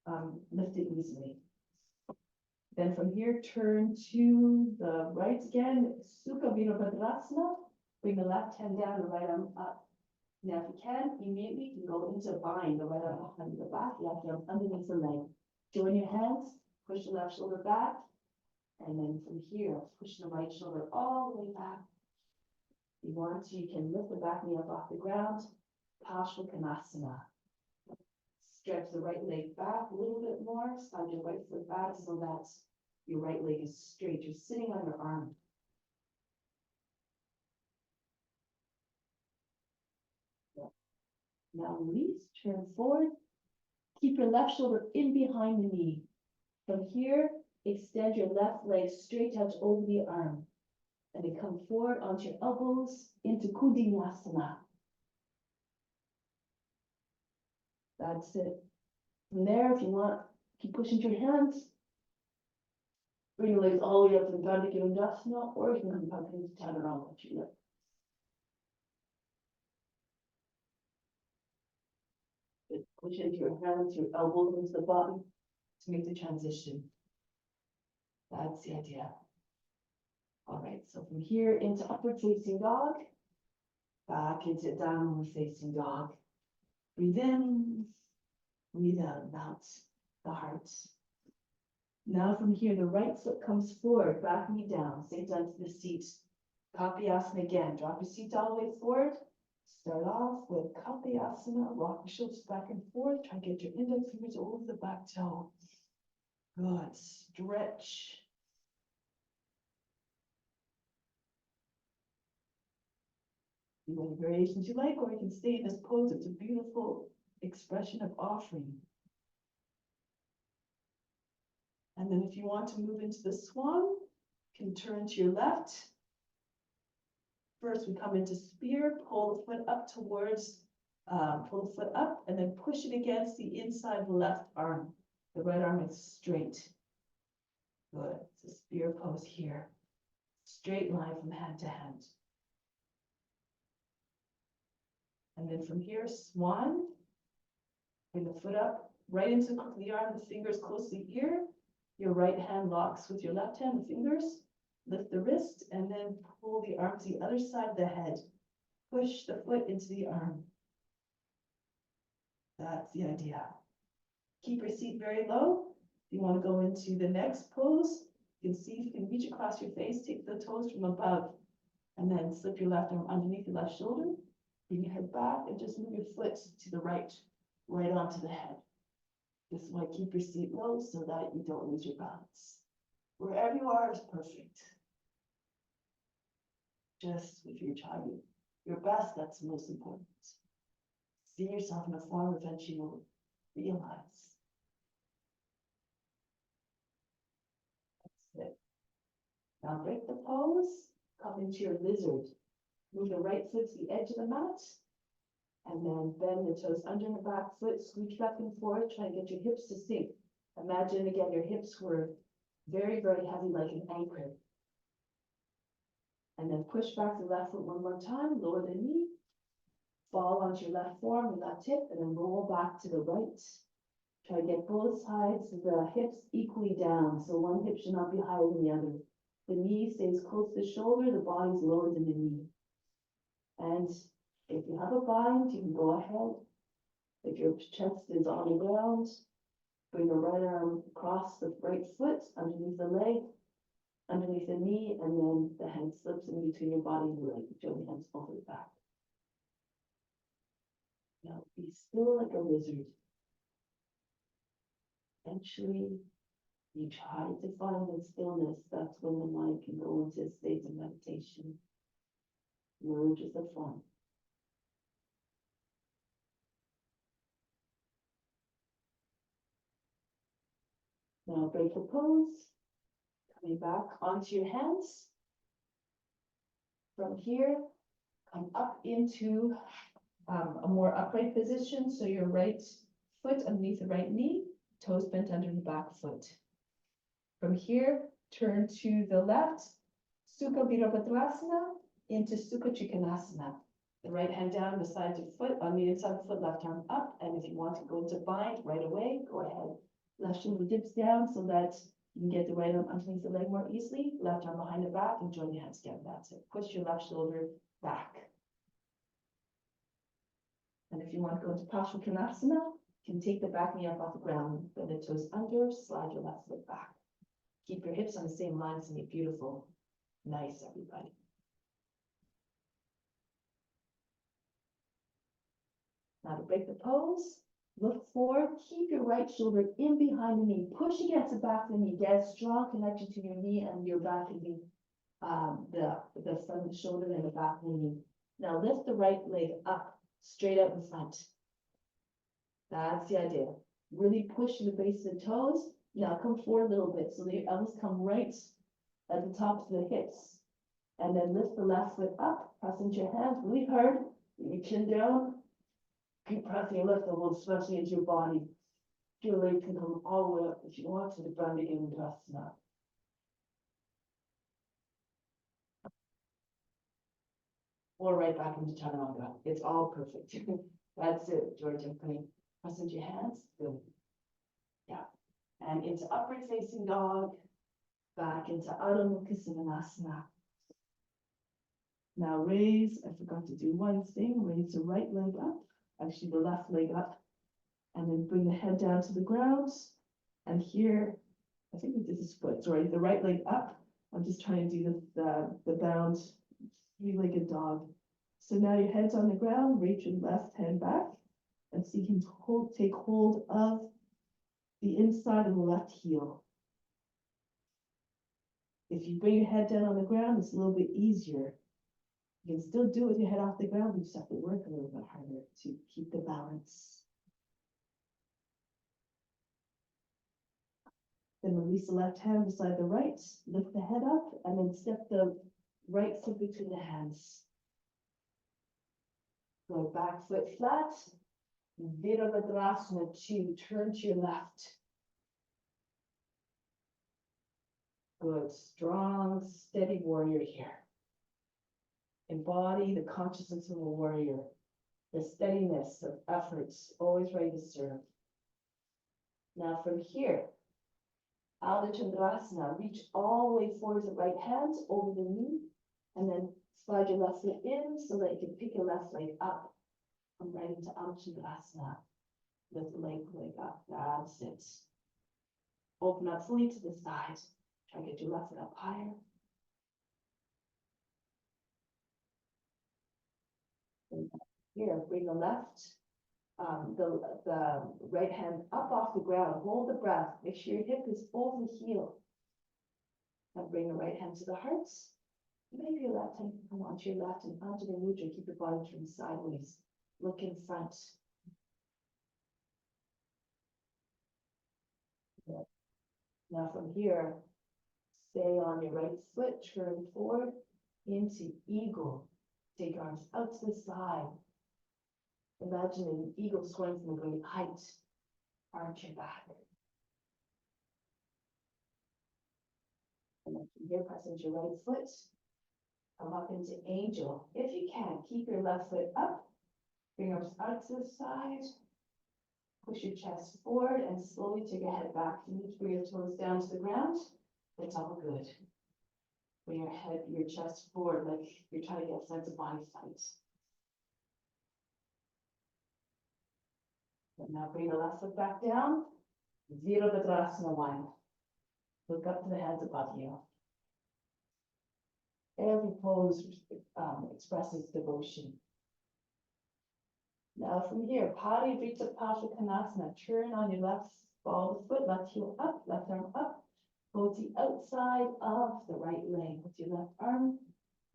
can lift it easily. Then from here, turn to the right again, Sukha Virabhadrasana. Bring the left hand down, the right arm up. Now, if you can, immediately you can go into bind, the right arm up under the back, left arm underneath the leg. Join your hands, push the left shoulder back, and then from here, push the right shoulder all the way back. If you want to, you can lift the back knee up off the ground, Pashvakonasana. Stretch the right leg back a little bit more, slide your right foot back so that your right leg is straight. You're sitting on your arm. Now release, turn forward. Keep your left shoulder in behind the knee. From here, extend your left leg straight out over the arm. And then come forward onto your elbows into Kudinasana. That's it. From there, if you want, keep pushing your hands. Bring your legs all the way up to the Dandikirandasana, or you can come back into Chaturanga if you like. Push into your hands, your elbows into the body to make the transition. That's the idea. All right, so from here into upward facing dog, back into downward facing dog. Breathe in, breathe out, melt the heart. Now from here, the right foot comes forward, back knee down, sink down to the seat. Kapyasana again, drop your seat all the way forward. Start off with Kapyasana, rock your shoulders back and forth. Try to get your index fingers over the back toe. Good, stretch. Do any variations you like, or you can stay in this pose. It's a beautiful expression of offering. And then if you want to move into the swan, you can turn to your left. First, we come into spear, pull the foot up towards, pull the foot up, and then push it against the inside of the left arm. The right arm is straight. Good. It's a spear pose here. Straight line from hand to hand. And then from here, swan. Bring the foot up, right into the arm, the fingers close to the ear. Your right hand locks with your left hand, the fingers. Lift the wrist, and then pull the arm to the other side of the head. Push the foot into the arm. That's the idea. Keep your seat very low. If you want to go into the next pose, you can see if you can reach across your face, take the toes from above, and then slip your left arm underneath your left shoulder. Bring your head back and just move your foot to the right onto the head. This is why keep your seat low so that you don't lose your balance. Wherever you are is perfect. Just if you're trying your best, that's the most important. See yourself in a form eventually you'll realize. That's it. Now break the pose, come into your lizard. Move the right foot to the edge of the mat, and then bend the toes under the back foot, scooch back and forth, try and get your hips to sink. Imagine again your hips were very, very heavy like an anchor. And then push back the left foot one more time, lower the knee, fall onto your left forearm and left hip, and then roll back to the right. Try to get both sides of the hips equally down, so one hip should not be higher than the other. The knee stays close to the shoulder, the body's lower than the knee. And if you have a bind, you can go ahead. If your chest is on the ground, bring the right arm across the right foot, underneath the leg, underneath the knee, and then the hand slips in between your body and your leg. Join the hands over the back. Now be still like a lizard. Eventually, you try to find the stillness. That's when the mind can go into a state of meditation. Merges the form. Now break the pose. Coming back onto your hands. From here, come up into a more upright position. So your right foot underneath the right knee, toes bent under the back foot. From here, turn to the left, Sukha Virabhadrasana into Sukha Trikonasana. The right hand down beside your foot, on the inside of the foot, left arm up. And if you want to go into bind right away, go ahead. Left shoulder dips down so that you can get the right arm underneath the leg more easily. Left arm behind the back and join your hands together. That's it. Push your left shoulder back. And if you want to go into Paschimottanasana, you can take the back knee up off the ground, bend the toes under, slide your left foot back. Keep your hips on the same line to make beautiful. Nice, everybody. Now to break the pose, look forward, keep your right shoulder in behind the knee, push against the back of the knee, get a strong connection to your knee and your back of the front of the shoulder and the back of the knee. Now lift the right leg up, straight out in front. That's the idea. Really push the base of the toes. Now come forward a little bit so the elbows come right at the top of the hips. And then lift the left foot up, press into your hands really hard, get your chin down. Keep pressing your left elbow, especially into your body. Your leg can come all the way up if you want to the ground again and press now. Or right back into Chaturanga. It's all perfect. That's it, Georgia. Press into your hands. Good. Yeah. And into upward facing dog. Back into Adho Mukha Svanasana. Now raise, I forgot to do one thing, raise the right leg up, actually the left leg up, and then bring the head down to the ground. And here, I think we did this foot, sorry, the right leg up. I'm just trying to do the bound three-legged dog. So now your head's on the ground, reach your left hand back, and so you can take hold of the inside of the left heel. If you bring your head down on the ground, it's a little bit easier. You can still do it with your head off the ground, but you just have to work a little bit harder to keep the balance. Then release the left hand beside the right, lift the head up, and then step the right foot between the hands. Go back foot flat, Virabhadrasana 2, turn to your left. Good, strong, steady warrior here. Embody the consciousness of a warrior, the steadiness of efforts, always ready to serve. Now from here, Ardha Chandrasana, reach all the way forward with the right hand over the knee, and then slide your left foot in so that you can pick your left leg up. Come right into Ardha Chandrasana. Lift the leg up. That's it. Open up fully to the side. Try to get your left foot up higher. And here, bring the right hand up off the ground. Hold the breath. Make sure your hip is over the heel. Now bring the right hand to the heart. Maybe your left hand can come onto your left and onto the mudra. Keep your body turned sideways. Look in front. Good. Now from here, stay on your right foot, turn forward into eagle. Take your arms out to the side. Imagine an eagle soaring from a great height. Arch your back. And then from here, press into your right foot. Come up into angel. If you can, keep your left foot up. Bring your arms out to the side. Push your chest forward and slowly take your head back. You need to bring your toes down to the ground. It's all good. Bring your head, your chest forward like you're trying to get a sense of body fight. And now bring the left foot back down. Virabhadrasana 1. Look up to the hands above you. Every pose expresses devotion. Now from here, Parivrita Pashakanasana. Turn on your left ball of foot, left heel up, left arm up. Go to the outside of the right leg with your left arm.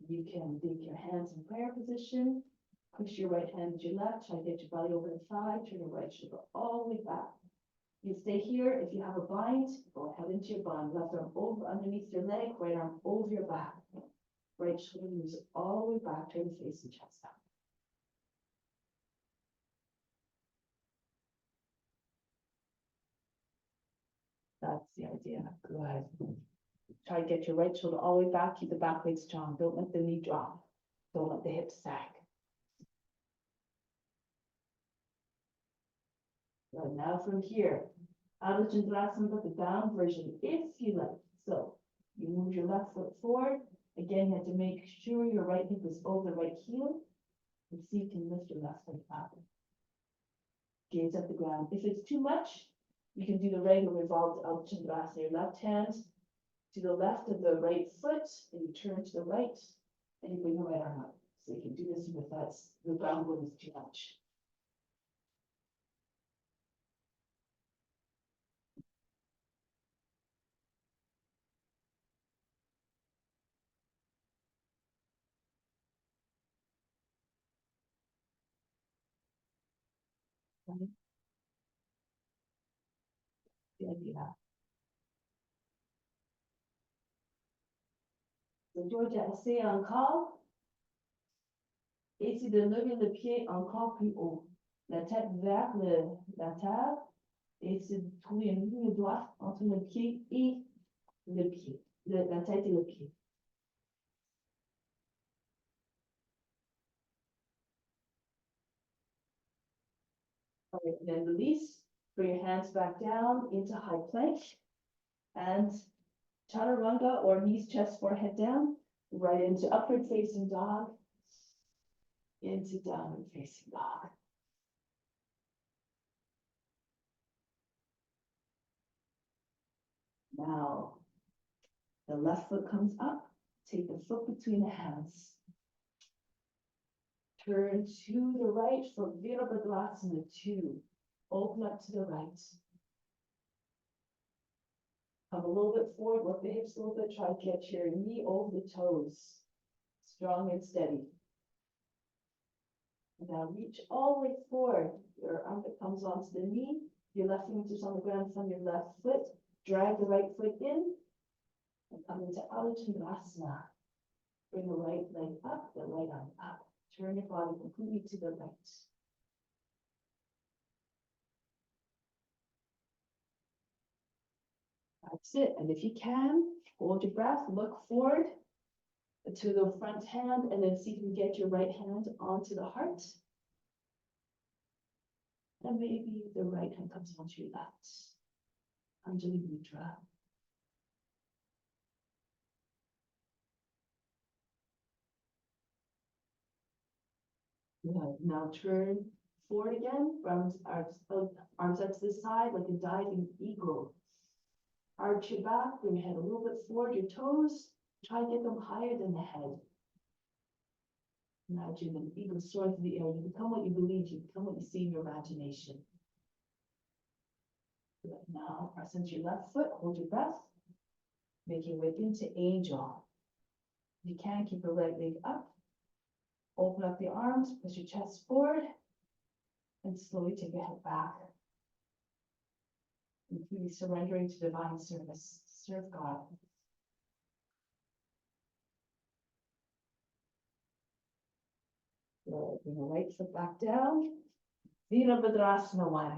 You can dig your hands in prayer position. Push your right hand to your left. Try to get your body over the thigh. Turn your right shoulder all the way back. You stay here. If you have a bind, go ahead into your bind. Left arm over underneath your leg, right arm over your back. Right shoulder moves all the way back. Turn the face and chest up. That's the idea. Good. Try to get your right shoulder all the way back. Keep the back leg strong. Don't let the knee drop. Don't let the hips sag. Good. Now from here, Adho Chandrasana, but the down version, if you like. So you move your left foot forward. Again, you have to make sure your right hip is over the right heel. And see if you can lift your left foot up. Gaze at the ground. If it's too much, you can do the regular revolved Adho Chandrasana. Your left hand to the left of the right foot, and you turn to the right, and you bring the right arm up. So you can do this with that. The ground one is too much. Right? The idea. So Georgia, assez encore. Essayez de lever le pied encore plus haut. La tête vers la table. Et essayez de trouver une ligne droite entre le pied et le pied. La tête et le pied. All right, then release. Bring your hands back down into high plank. And chaturanga or knees, chest, forehead down. Right into upward facing dog. Into downward facing dog. Now, the left foot comes up. Take the foot between the hands. Turn to the right for Virabhadrasana 2. Open up to the right. Come a little bit forward, work the hips a little bit. Try to get your knee over the toes. Strong and steady. Now reach all the way forward. Your armpit comes onto the knee. Your left fingertips on the ground from your left foot. Drag the right foot in. And come into Adho Chandrasana. Bring the right leg up, the right arm up. Turn your body completely to the right. That's it. And if you can, hold your breath, look forward to the front hand, and then see if you can get your right hand onto the heart. And maybe the right hand comes onto your left. Anjali Mudra. Good. Now turn forward again, arms out to the side like a diving eagle. Arch your back, bring your head a little bit forward, your toes, try to get them higher than the head. Imagine an eagle soaring through the air. You become what you believe, you become what you see in your imagination. Good. Now press into your left foot, hold your breath, make your way into angel. If you can, keep your right leg up. Open up the arms, push your chest forward, and slowly take your head back. Completely surrendering to divine service. Serve God. Good. Bring the right foot back down. Virabhadrasana 1.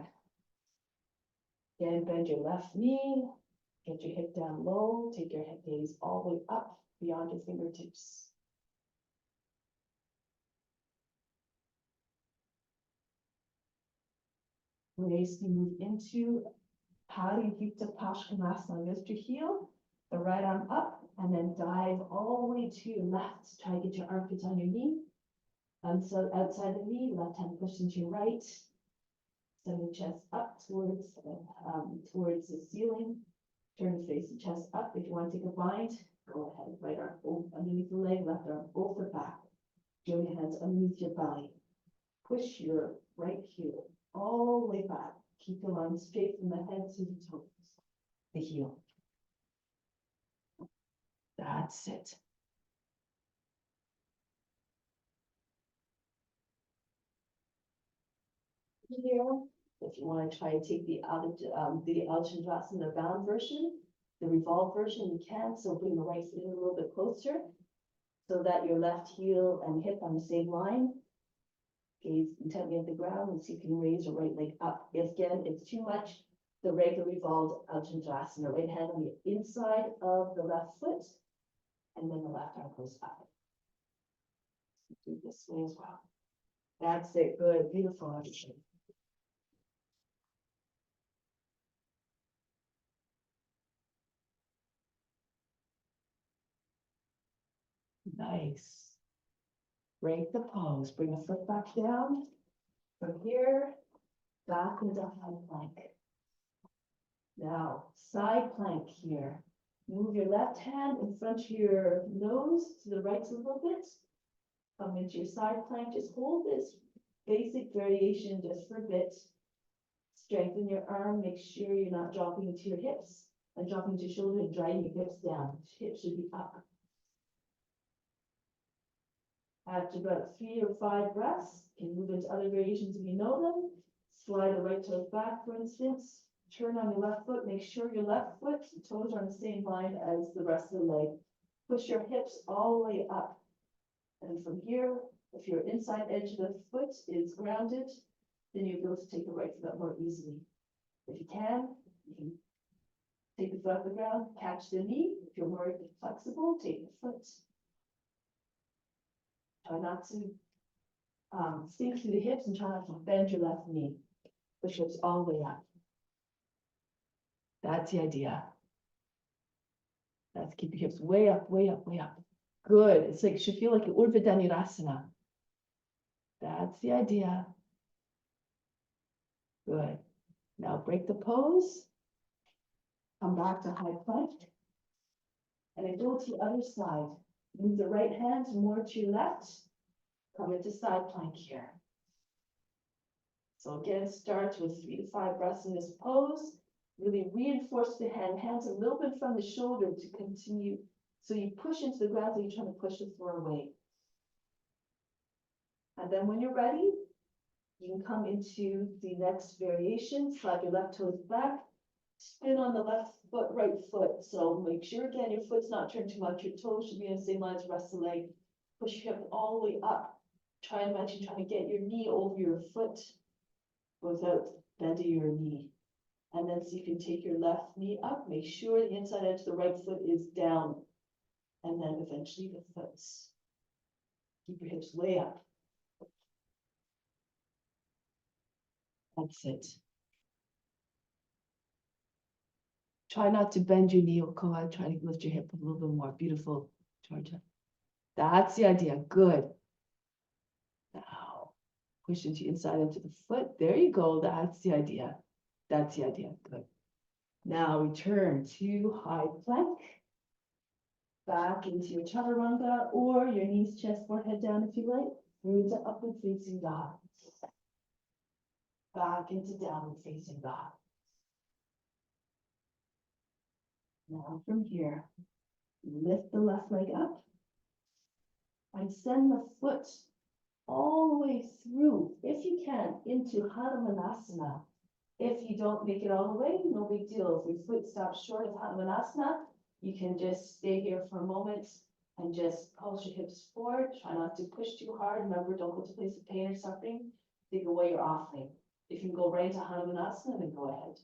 Again, bend your left knee. Get your hip down low. Take your head gaze all the way up beyond your fingertips. gracefully move into Parihita Paschimottanasana. Lift your heel, the right arm up, and then dive all the way to your left. Try to get your armpits on your knee. And so outside the knee, left hand push into your right. Send the chest up towards the ceiling. Turn the face and chest up. If you want to take a bind, go ahead. Right arm underneath the leg, left arm over back. Join your hands underneath your belly. Push your right heel all the way back. Keep the line straight from the head to the toes. The heel. That's it. Here, if you want to try and take the Ujjayi bound version, the revolved version, you can. So bring the right foot in a little bit closer, so that your left heel and hip on the same line. Gaze intently at the ground and see if you can raise your right leg up. If again, it's too much, the regular revolved Ujjayi, right hand on the inside of the left foot, and then the left arm goes up. Do this way as well. That's it. Good. Beautiful. Nice. Break the pose. Bring the foot back down. From here, back into high plank. Now, side plank here. Move your left hand in front of your nose to the right a little bit. Come into your side plank. Just hold this basic variation just for a bit. Strengthen your arm. Make sure you're not dropping into your hips and dropping into your shoulder and dragging your hips down. Hips should be up. After about 3 or 5 breaths, you can move into other variations if you know them. Slide the right toe back, for instance. Turn on your left foot. Make sure your left foot, toes are on the same line as the rest of the leg. Push your hips all the way up. And from here, if your inside edge of the foot is grounded, then you'll be able to take the right foot more easily. If you can take the foot off the ground, catch the knee. If you're more flexible, take the foot. Try not to sink through the hips and try not to bend your left knee. Push hips all the way up. That's the idea. That's keep your hips way up, way up, way up. Good. It's like, should feel like an Urdhva Dhanurasana. That's the idea. Good. Now break the pose. Come back to high plank. And then go to the other side. Move the right hand more to your left. Come into side plank here. So again, start with 3 to 5 breaths in this pose. Really reinforce the hands a little bit from the shoulder to continue. So you push into the ground, so you're trying to push the floor away. And then when you're ready, you can come into the next variation. Slide your left toes back. Spin on the left foot, right foot. So make sure again your foot's not turned too much. Your toes should be in the same line as the rest of the leg. Push your hip all the way up. Try and imagine trying to get your knee over your foot without bending your knee. And then see if you can take your left knee up. Make sure the inside edge of the right foot is down. And then eventually the foots. Keep your hips way up. That's it. Try not to bend your knee or go out. Try to lift your hip a little bit more. Beautiful, Georgia. That's the idea. Good. Now, push into inside into the foot. There you go. That's the idea. That's the idea. Good. Now return to high plank. Back into your chaturanga or your knees, chest, forehead down if you like. Through to upward facing dog. Back into downward facing dog. Now from here, lift the left leg up and send the foot all the way through, if you can, into Hanumanasana. If you don't make it all the way, no big deal. If your foot stops short of Hanumanasana, you can just stay here for a moment and just pulse your hips forward. Try not to push too hard. Remember, don't go to a place of pain or suffering. Take away your offering. If you can go right into Hanumanasana, then go ahead.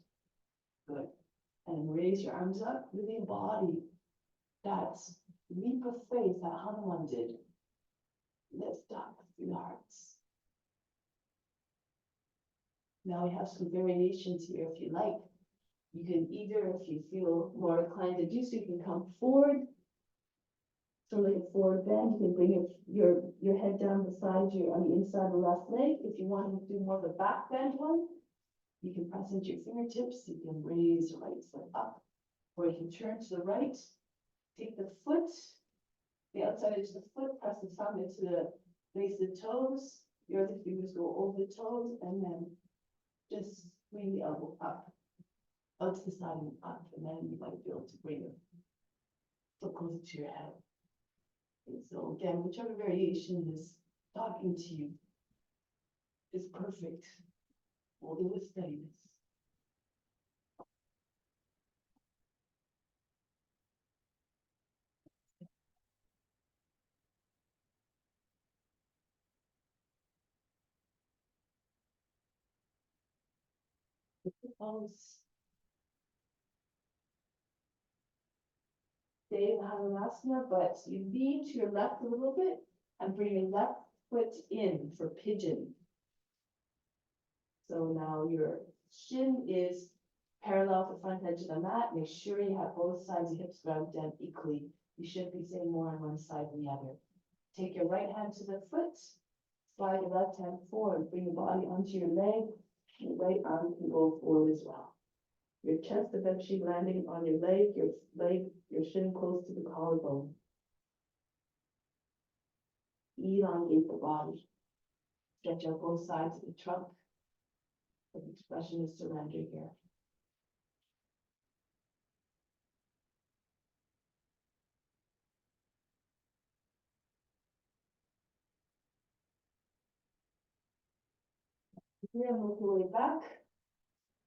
Good. And raise your arms up, really embody that leap of faith that Hanuman did. Lift up through the hearts. Now we have some variations here if you like. You can either, if you feel more inclined to do so, you can come forward. So like a forward bend, you can bring your head down beside you on the inside of the left leg. If you want to do more of a back bend one, you can press into your fingertips. You can raise the right foot up, or you can turn to the right. Take the foot, the outside edge of the foot, press the thumb into the base of the toes. Your other fingers go over the toes, and then just bring the elbow up, out to the side and up, and then you might be able to bring your foot closer to your head. And so again, whichever variation is talking to you is perfect. We'll do with steadiness. Pose. Stay in Havanasana, but you lean to your left a little bit and bring your left foot in for pigeon. So now your shin is parallel to the front edge of the mat. Make sure you have both sides of the hips grounded down equally. You shouldn't be sitting more on one side than the other. Take your right hand to the foot, slide your left hand forward, bring your body onto your leg. Your right arm can go forward as well. Your chest eventually landing on your leg, your shin close to the collarbone. Elongate the body. Stretch out both sides of the trunk. The expression is surrender here. Here, move your way back,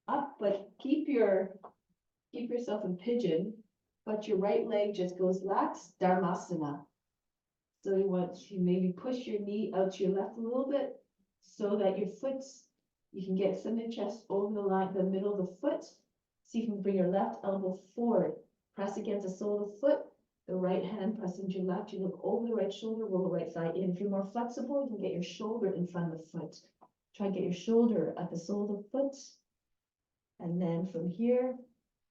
up, but keep yourself in pigeon, but your right leg just goes lax, Dharmasana. So you want to maybe push your knee out to your left a little bit so that your foot, you can get some of the chest over the line, the middle of the foot. So you can bring your left elbow forward, press against the sole of the foot, the right hand press into your left. You look over the right shoulder, roll the right thigh in. If you're more flexible, you can get your shoulder in front of the foot. Try and get your shoulder at the sole of the foot. And then from here,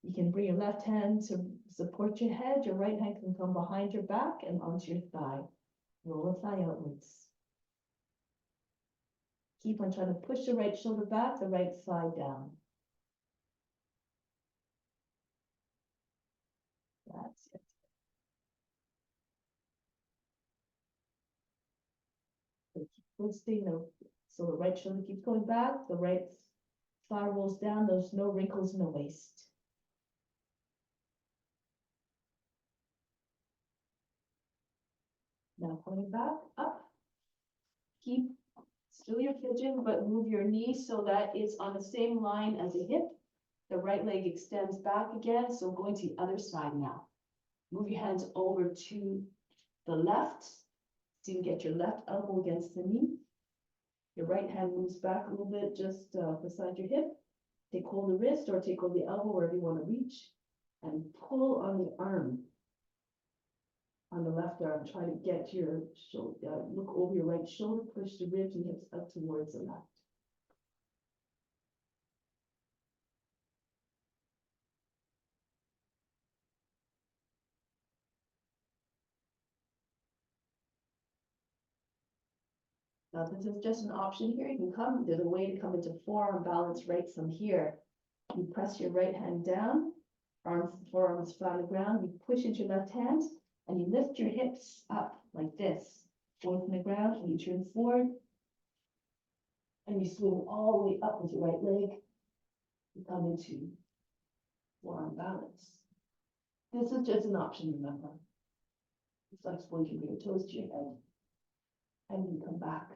you can bring your left hand to support your head. Your right hand can come behind your back and onto your thigh. Roll the thigh outwards. Keep on trying to push the right shoulder back, the right thigh down. That's it. So keep twisting, so the right shoulder keeps going back, the right thigh rolls down, there's no wrinkles in the waist. Now coming back, up. Keep still your pigeon, but move your knee so that it's on the same line as the hip. The right leg extends back again, so going to the other side now. Move your hands over to the left, so you can get your left elbow against the knee. Your right hand moves back a little bit, just beside your hip. Take hold of the wrist or take hold of the elbow wherever you want to reach, and pull on the arm. On the left arm, try to get your shoulder, look over your right shoulder, push the ribs and hips up towards the left. Now, this is just an option here. You can come, there's a way to come into forearm balance right from here. You press your right hand down, forearms flat on the ground, you push into your left hand, and you lift your hips up like this, going from the ground, and you turn forward, and you swing all the way up with your right leg. You come into forearm balance. This is just an option, remember. It's flexible, you can bring your toes to your head, and you come back.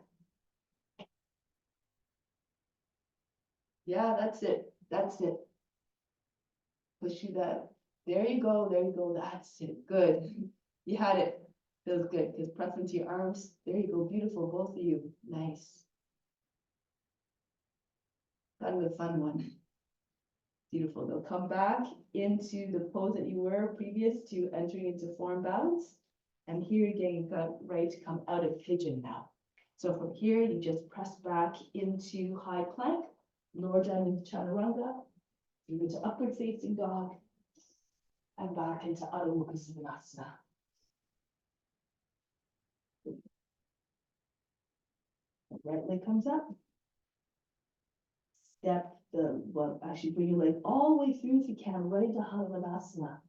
Yeah, that's it. That's it. Push you that. There you go. There you go. That's it. Good. You had it. Feels good. Just press into your arms. There you go. Beautiful. Both of you. Nice. Kind of a fun one. Beautiful. They'll come back into the pose that you were previous to entering into form balance. And here again, you've got right to come out of pigeon now. So from here, you just press back into high plank. lower down into chaturanga, move into upward facing dog, and back into Adho Mukha Svanasana. Right leg comes up. Actually bring your leg all the way through if you can, right into Hanumanasana.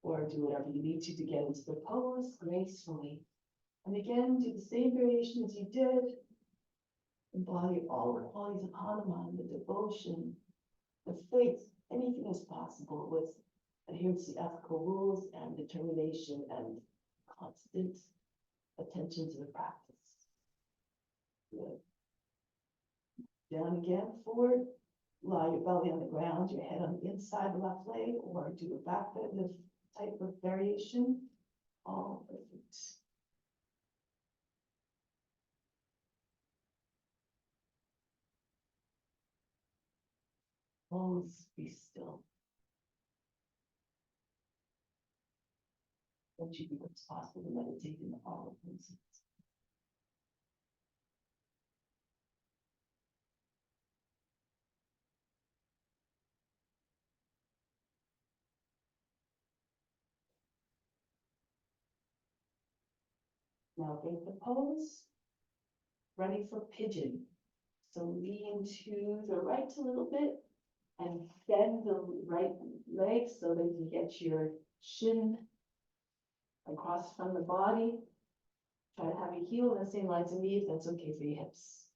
Or do whatever you need to get into the pose gracefully. And again, do the same variation as you did. Embody all the qualities of Hanuman, the devotion, the faith, anything is possible with adherence to ethical rules and determination and constant attention to the practice. Good. Down again, forward. Lie your belly on the ground, your head on the inside of the left leg, or do a back bend lift type of variation. All perfect. Always be still. Don't you think it's possible to meditate in all of these? Now break the pose. Ready for pigeon. So lean to the right a little bit and bend the right leg so that you get your shin across from the body. Try to have your heel in the same line as the knee if that's okay for your hips.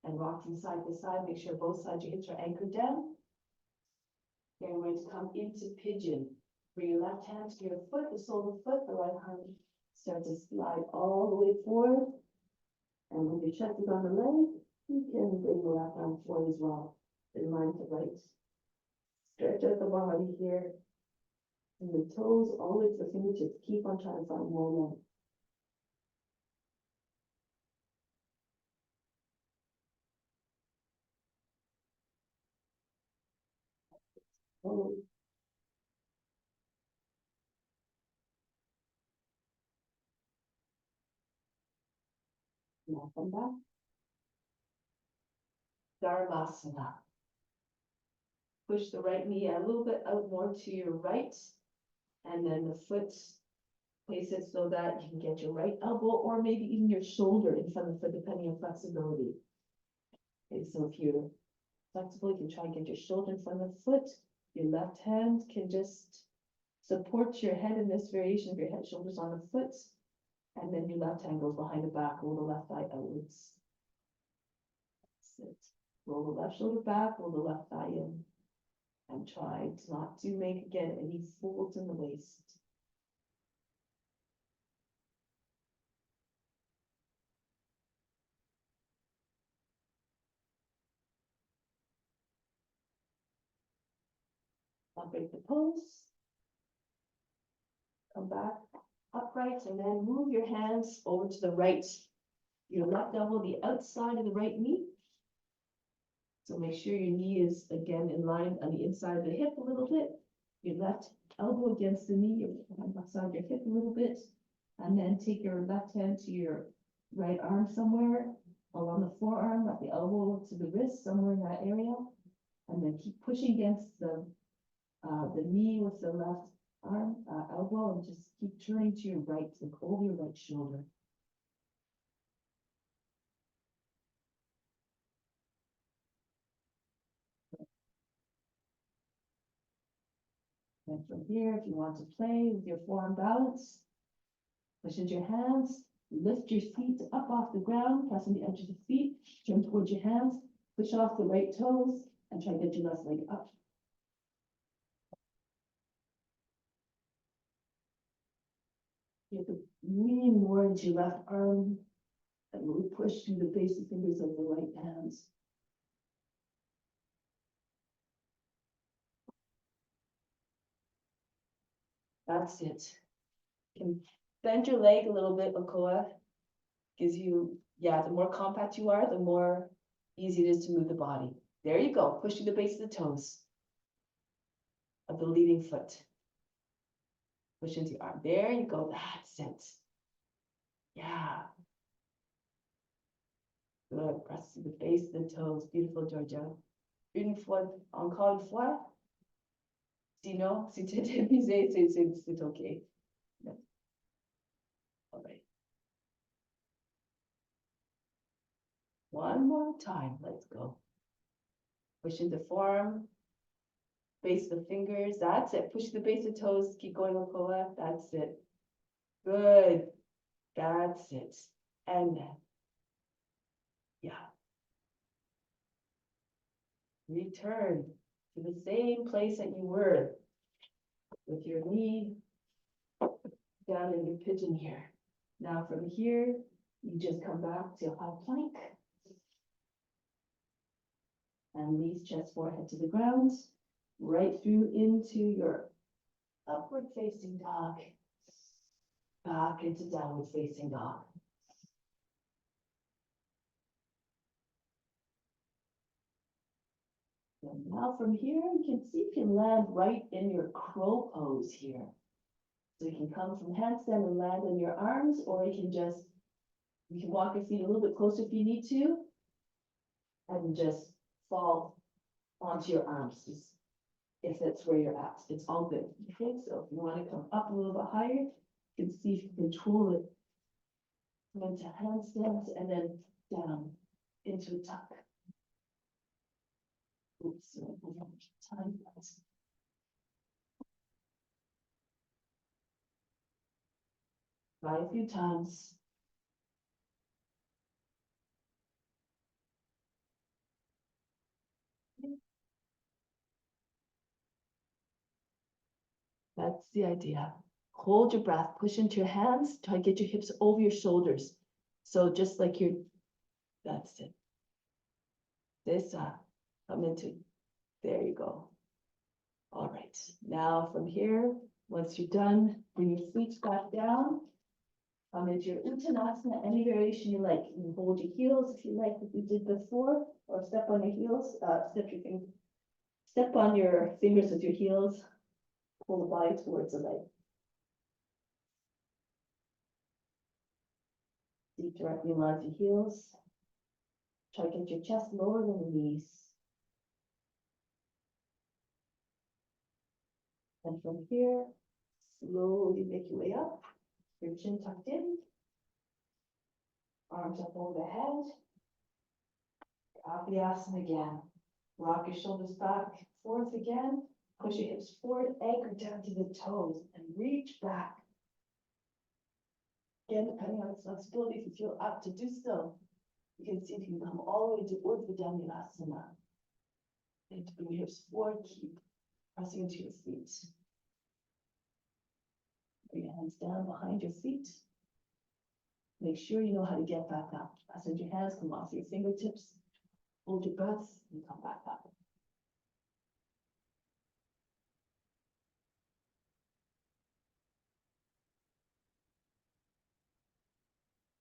And rock from side to side. Make sure both sides of your hips are anchored down. Then we're going to come into pigeon. Bring your left hand to your foot, the sole of the foot, the right hand starts to slide all the way forward. And when your chest is on the leg, you can bring the left arm forward as well. In line to right. Stretch out the body here. And the toes always the fingertips. Keep on trying to find more length. Now come back. Dharmasana. Push the right knee a little bit out more to your right. And then the foot, place it so that you can get your right elbow or maybe even your shoulder in front of the foot, depending on flexibility. Okay, so if you're flexible, you can try and get your shoulder in front of the foot. Your left hand can just support your head in this variation of your head, shoulders on the foot. And then your left hand goes behind the back, roll the left thigh outwards. That's it. Roll the left shoulder back, roll the left thigh in. And try to not to make, again, any folds in the waist. I'll break the pose. Come back upright and then move your hands over to the right. Your left elbow, the outside of the right knee. So make sure your knee is again in line on the inside of the hip a little bit. Your left elbow against the knee, your left side of your hip a little bit. And then take your left hand to your right arm somewhere along the forearm, at the elbow to the wrist, somewhere in that area. And then keep pushing against the knee with the left arm, elbow, and just keep turning to your right, look over your right shoulder. And from here, if you want to play with your forearm balance, push into your hands, lift your feet up off the ground, pressing the edge of the feet, turn towards your hands, push off the right toes, and try to get your left leg up. You have to lean more into your left arm and really push through the basic fingers of the right hands. That's it. You can bend your leg a little bit, Okoa. Gives you, yeah, the more compact you are, the more easy it is to move the body. There you go. Push through the base of the toes of the leading foot. Push into your arm. There you go. That's it. Yeah. Good. Press to the base of the toes. Beautiful, Georgia. Une fois, encore une fois. Sinon, si tu es épuisé, c'est OK. All right. One more time. Let's go. Pushing the forearm, base of the fingers. That's it. Push the base of toes. Keep going, Okoa. That's it. Good. That's it. And then, yeah. Return to the same place that you were with your knee down in your pigeon here. Now from here, you just come back to high plank. And release chest, forehead to the ground, right through into your upward facing dog, back into downward facing dog. And now from here, you can see if you can land right in your crow pose here. So you can come from handstand and land on your arms, or you can walk your feet a little bit closer if you need to, and just fall onto your arms, if that's where you're at. It's all good. Okay, so if you want to come up a little bit higher, you can see if you can control it. Come into handstands and then down into a tuck. Oops, time. Try a few times. That's the idea. Hold your breath, push into your hands, try to get your hips over your shoulders. So just like that's it. This come into, there you go. All right, now from here, once you're done, bring your feet back down. Come into your Uttanasana, any variation you like. You can hold your heels if you like, what we did before, or step on your heels, step on your fingers with your heels, pull the body towards the leg. Deep directly in line with your heels. Try to get your chest lower than the knees. And from here, slowly make your way up. Your chin tucked in. Arms up over the head. Abhyasana again. Rock your shoulders back, forth again. Push your hips forward, anchor down to the toes, and reach back. Again, depending on the flexibility, if you feel up to do so, you can see if you can come all the way to Urdhva Dhanurasana. And to bring your hips forward, keep pressing into your feet. Bring your hands down behind your feet. Make sure you know how to get back up. Send your hands, come off your fingertips. Hold your breath and come back up.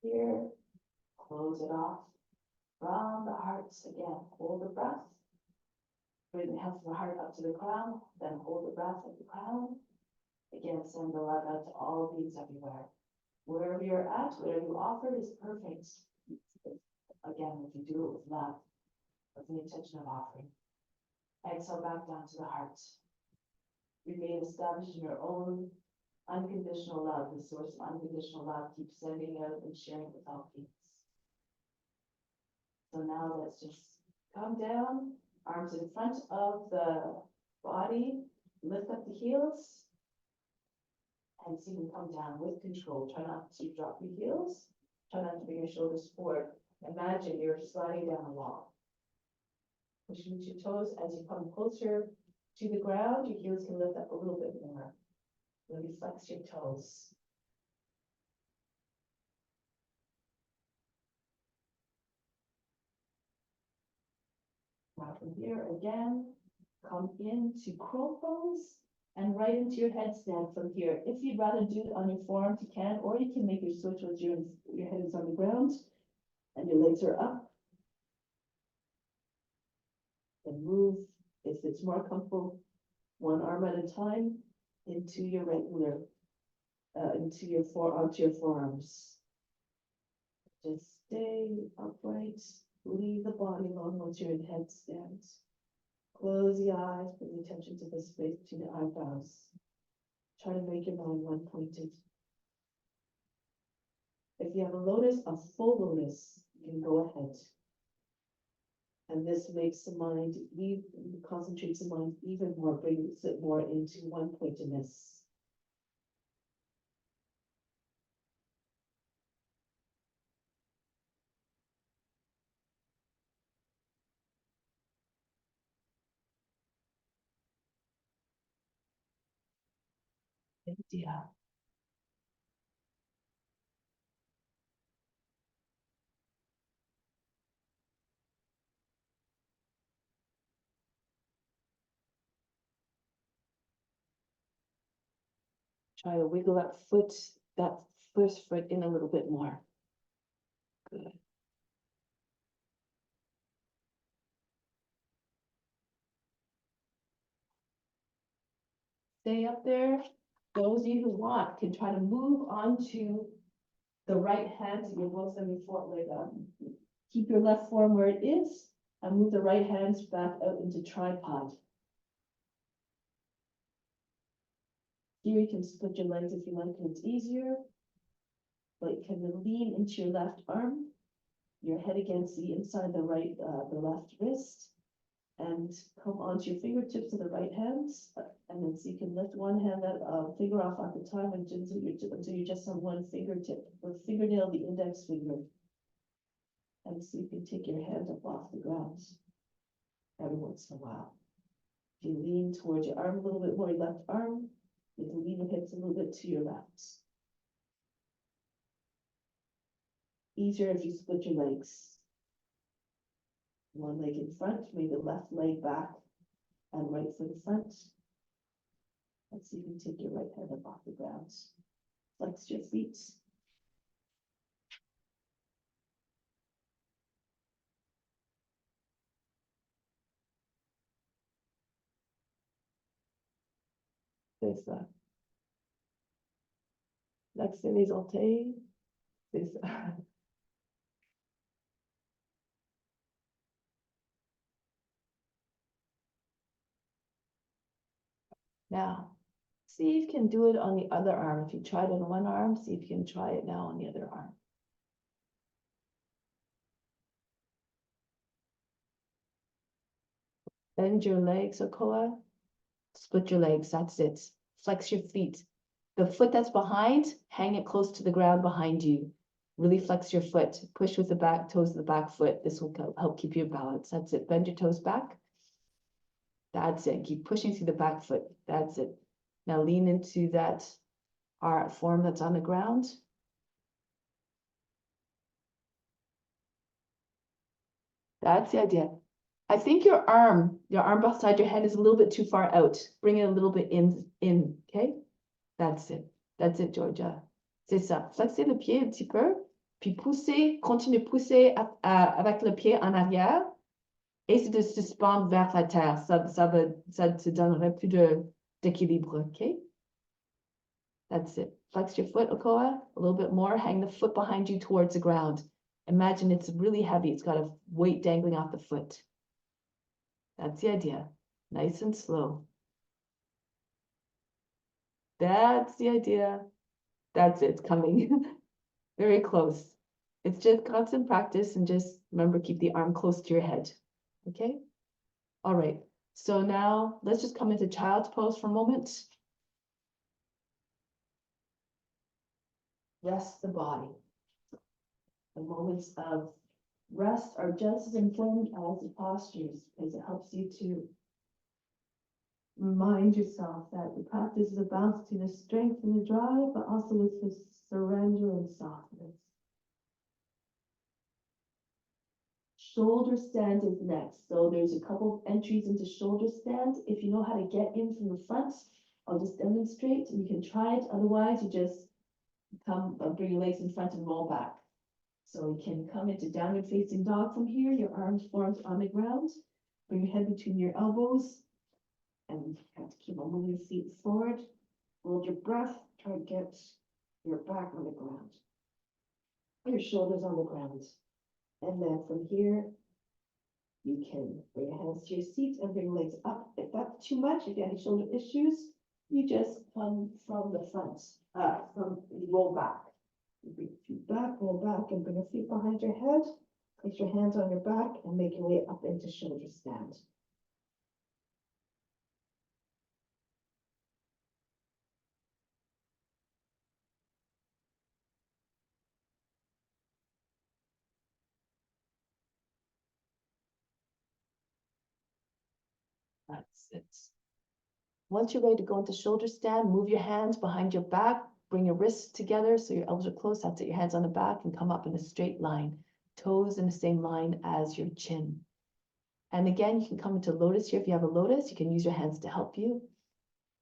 Here, close it off from the heart. Again, hold the breath. Bring the hands from the heart up to the crown, then hold the breath at the crown. Again, send the love out to all beings everywhere. Wherever you're at, whatever you offer is perfect. Again, if you do it with love, with the intention of offering. Exhale back down to the heart. Remain established in your own unconditional love. The source of unconditional love keeps sending out and sharing with all beings. So now let's just come down, arms in front of the body, lift up the heels, and see them come down with control. Try not to drop your heels. Try not to bring your shoulders forward. Imagine you're sliding down a wall. Pushing with your toes as you come closer to the ground, your heels can lift up a little bit more. Maybe flex your toes. Now from here again, come into crow pose and right into your headstand from here. If you'd rather do it on your forearms, you can, or you can make your switch with your head is on the ground and your legs are up. And move, if it's more comfortable, one arm at a time into your regular, onto your forearms. Just stay upright. Leave the body alone once you're in headstand. Close the eyes, bring attention to the space between the eyebrows. Try to make your mind one-pointed. If you have a lotus, a full lotus, you can go ahead. And this makes the mind, concentrates the mind even more, brings it more into one-pointedness. Idea. Try to wiggle that first foot in a little bit more. Good. Stay up there. Those of you who want can try to move onto the right hand to your both semi-foot leg up. Keep your left forearm where it is and move the right hands back out into tripod. Here you can split your legs if you like, and it's easier. But you can lean into your left arm, your head against the inside of the left wrist, and come onto your fingertips of the right hands. And then so you can lift one hand finger off at the time until you're just on one fingertip, or fingernail, the index finger. And so you can take your hand up off the ground every once in a while. If you lean towards your arm a little bit more, your left arm, you can lean the hips a little bit to your left. Easier if you split your legs. One leg in front, maybe the left leg back and right foot in front. And so you can take your right hand up off the ground. Flex your feet. C'est ça. Flexez les orteils. C'est ça. Now, see if you can do it on the other arm. If you tried it on one arm, see if you can try it now on the other arm. Bend your legs, Okoa. Split your legs, that's it. Flex your feet. The foot that's behind, hang it close to the ground behind you. Really flex your foot. Push with the back toes of the back foot. This will help keep you balanced. That's it. Bend your toes back. That's it. Keep pushing through the back foot. That's it. Now lean into that form that's on the ground. That's the idea. I think your arm beside your head is a little bit too far out. Bring it a little bit in, okay? That's it. That's it, Georgia. C'est ça. Flexez le pied un petit peu, puis poussez, continuez de pousser avec le pied en arrière. Et c'est de se suspendre vers la terre. Ça te donnerait plus d'équilibre, okay? That's it. Flex your foot, Okoa, a little bit more. Hang the foot behind you towards the ground. Imagine it's really heavy. It's got a weight dangling off the foot. That's the idea. Nice and slow. That's the idea. That's it. It's coming. Very close. It's just constant practice, and just remember, keep the arm close to your head. Okay? All right. So now let's just come into child's pose for a moment. Rest the body. The moments of rest are just as important as the postures, because it helps you to remind yourself that the practice is a balance between the strength and the drive, but also with the surrender and softness. Shoulder stand is next. So there's a couple of entries into shoulder stand. If you know how to get in from the front, I'll just demonstrate, and you can try it. Otherwise, you just bring your legs in front and roll back. So you can come into downward facing dog from here, your arms formed on the ground. Bring your head between your elbows, and you have to keep on moving your feet forward. Hold your breath, try to get your back on the ground. your shoulders on the ground. And then from here, you can bring your hands to your seat and bring legs up. If that's too much, if you have any shoulder issues, you just come from the front, you roll back. You bring your feet back, roll back, and bring your feet behind your head. Place your hands on your back and make your way up into shoulder stand. That's it. Once you're ready to go into shoulder stand, move your hands behind your back, bring your wrists together so your elbows are close. That's it, your hands on the back and come up in a straight line. Toes in the same line as your chin. And again, you can come into lotus here. If you have a lotus, you can use your hands to help you.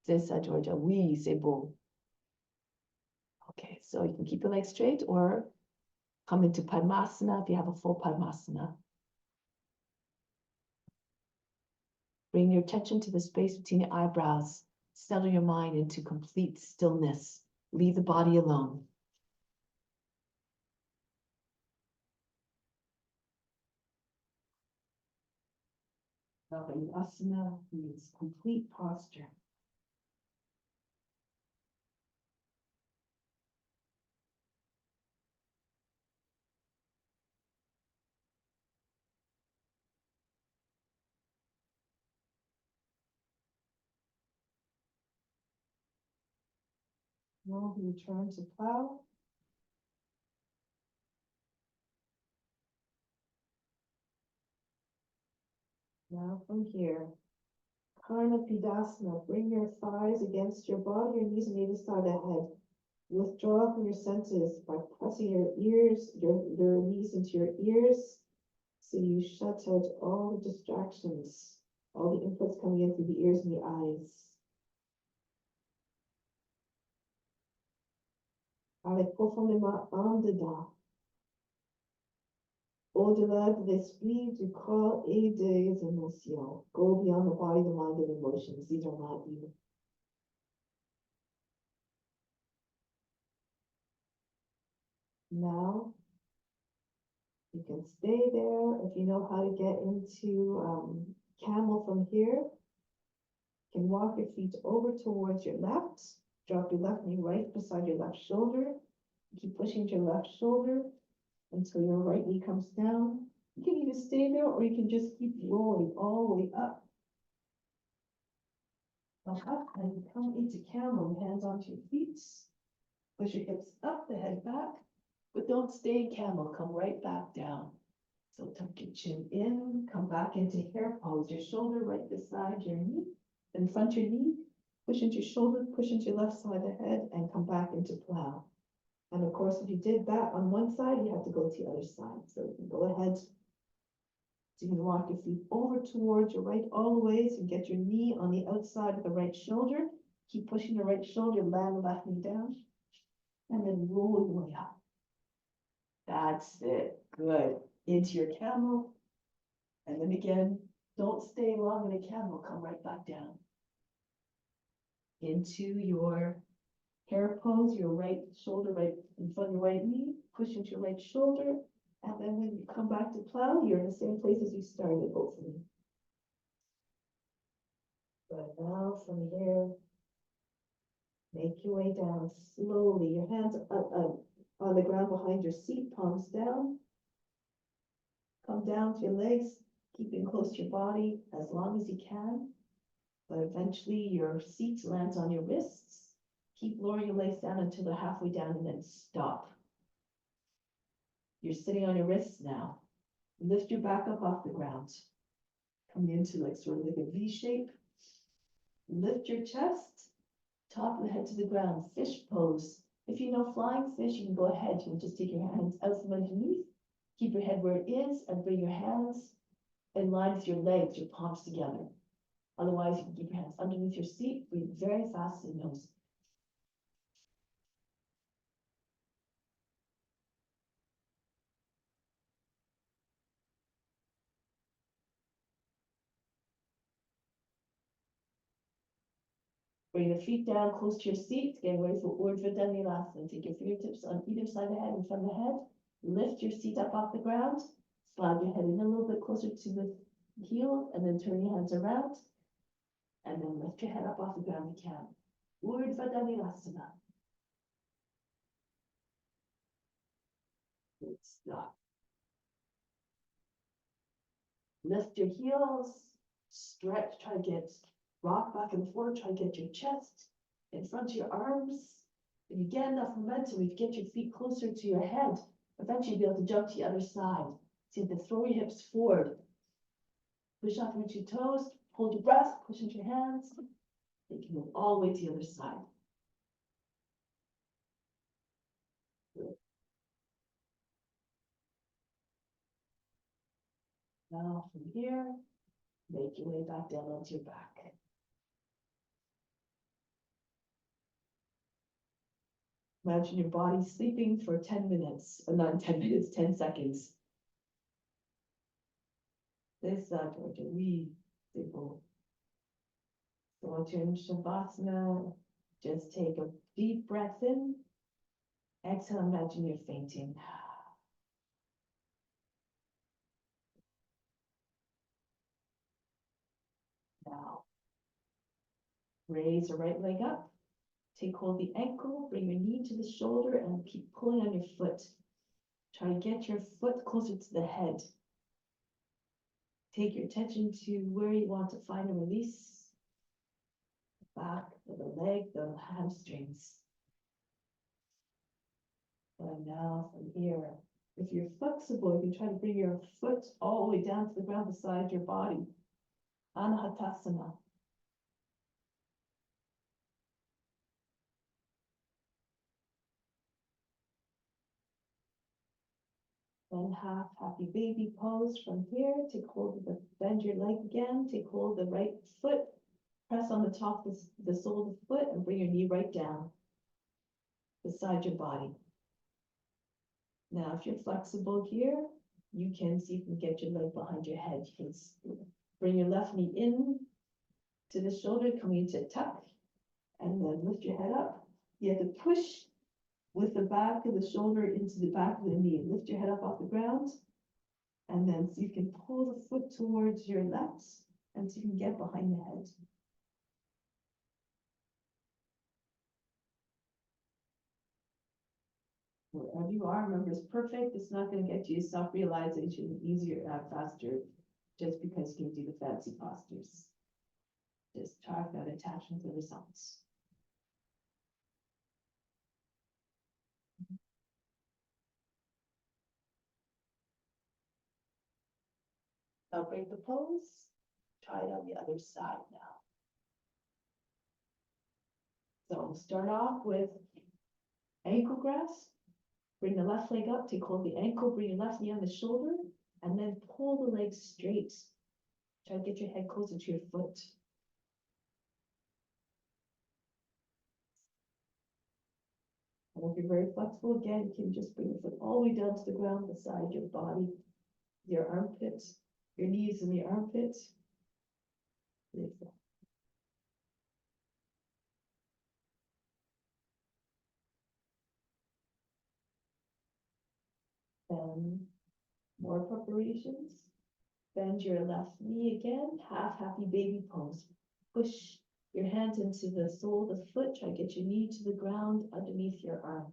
C'est ça, Georgia. Oui, c'est beau. Okay, so you can keep your legs straight or come into Padmasana if you have a full Padmasana. Bring your attention to the space between your eyebrows. Settle your mind into complete stillness. Leave the body alone. Asana means complete posture. Now return to plow. Now from here, Karna Pidasana, bring your thighs against your body, your knees on either side of the head. Withdraw from your senses by pressing your ears, your knees into your ears, so you shut out all the distractions, all the inputs coming in through the ears and the eyes. Allez profondément en dedans, au-delà de l'esprit, du corps et des émotions. Go beyond the body, the mind, and emotions. These are not you. Now, you can stay there. If you know how to get into camel from here, you can walk your feet over towards your left. Drop your left knee right beside your left shoulder. Keep pushing your left shoulder until your right knee comes down. You can either stay there or you can just keep rolling all the way up. Up and come into camel, hands onto your feet. Push your hips up, the head back, but don't stay in camel, come right back down. So tuck your chin in, come back into hare pose, your shoulder right beside your knee, in front your knee, push into your shoulder, push into your left side of the head, and come back into plow. And of course, if you did that on one side, you have to go to the other side. So you can go ahead. So you can walk your feet over towards your right all the way, so you get your knee on the outside of the right shoulder. Keep pushing the right shoulder, land the left knee down, and then roll your way up. That's it. Good. Into your camel. And then again, don't stay long in a camel. Come right back down. Into your hare pose, your right shoulder right in front of your right knee. Push into your right shoulder. And then when you come back to plow, you're in the same place as you started, hopefully. But now from here, make your way down slowly. Your hands on the ground behind your seat, palms down. Come down to your legs, keeping close to your body as long as you can. But eventually your seat lands on your wrists. Keep lowering your legs down until they're halfway down and then stop. You're sitting on your wrists now. Lift your back up off the ground. Come into like sort of like a V shape. Lift your chest, top of the head to the ground, fish pose. If you know flying fish, you can go ahead. You can just take your hands out from underneath. Keep your head where it is and bring your hands in line with your legs, your palms together. Otherwise, you can keep your hands underneath your seat. Breathe very fast in the nose. Bring the feet down close to your seat. Get ready for Urdhva Dhanurasana. Take your fingertips on either side of the head, in front of the head. Lift your seat up off the ground, slide your head in a little bit closer to the heel, and then turn your hands around, and then lift your head up off the ground again. Urdhva Dhanurasana. Good stuff. Lift your heels, stretch, try to get, rock back and forth, try to get your chest in front of your arms. If you get enough momentum, if you get your feet closer to your head, eventually you'll be able to jump to the other side. See, to throw your hips forward. Push off into your toes, hold your breath, push into your hands. You can move all the way to the other side. Good. Now from here, make your way back down onto your back. Imagine your body sleeping for 10 minutes, or not 10 minutes, 10 seconds. This Georgia, we simple. So once you're in Shavasana, just take a deep breath in. Exhale, imagine you're fainting. Now, raise your right leg up. Take hold of the ankle, bring your knee to the shoulder, and keep pulling on your foot. Try to get your foot closer to the head. Take your attention to where you want to find a release. The back of the leg, the hamstrings. And now from here, if you're flexible, you can try to bring your foot all the way down to the ground beside your body. Anahatasana. Then half happy baby pose from here. Take hold of the, bend your leg again. Take hold of the right foot. Press on the top of the sole of the foot and bring your knee right down beside your body. Now, if you're flexible here, you can see if you can get your leg behind your head. You can bring your left knee in to the shoulder, coming into a tuck, and then lift your head up. You have to push with the back of the shoulder into the back of the knee. Lift your head up off the ground, and then so you can pull the foot towards your left, and so you can get behind the head. Wherever you are, remember, it's perfect. It's not going to get you self-realization easier, faster, just because you can do the fancy postures. Just talk about attachment to the results. Now break the pose. Try it on the other side now. So start off with ankle grasp. Bring the left leg up, take hold of the ankle, bring your left knee on the shoulder, and then pull the leg straight. Try to get your head closer to your foot. And if you're very flexible, again, you can just bring your foot all the way down to the ground beside your body, your armpit, your knees in the armpit. Then more preparations. Bend your left knee again, half happy baby pose. Push your hands into the sole of the foot. Try to get your knee to the ground underneath your arm.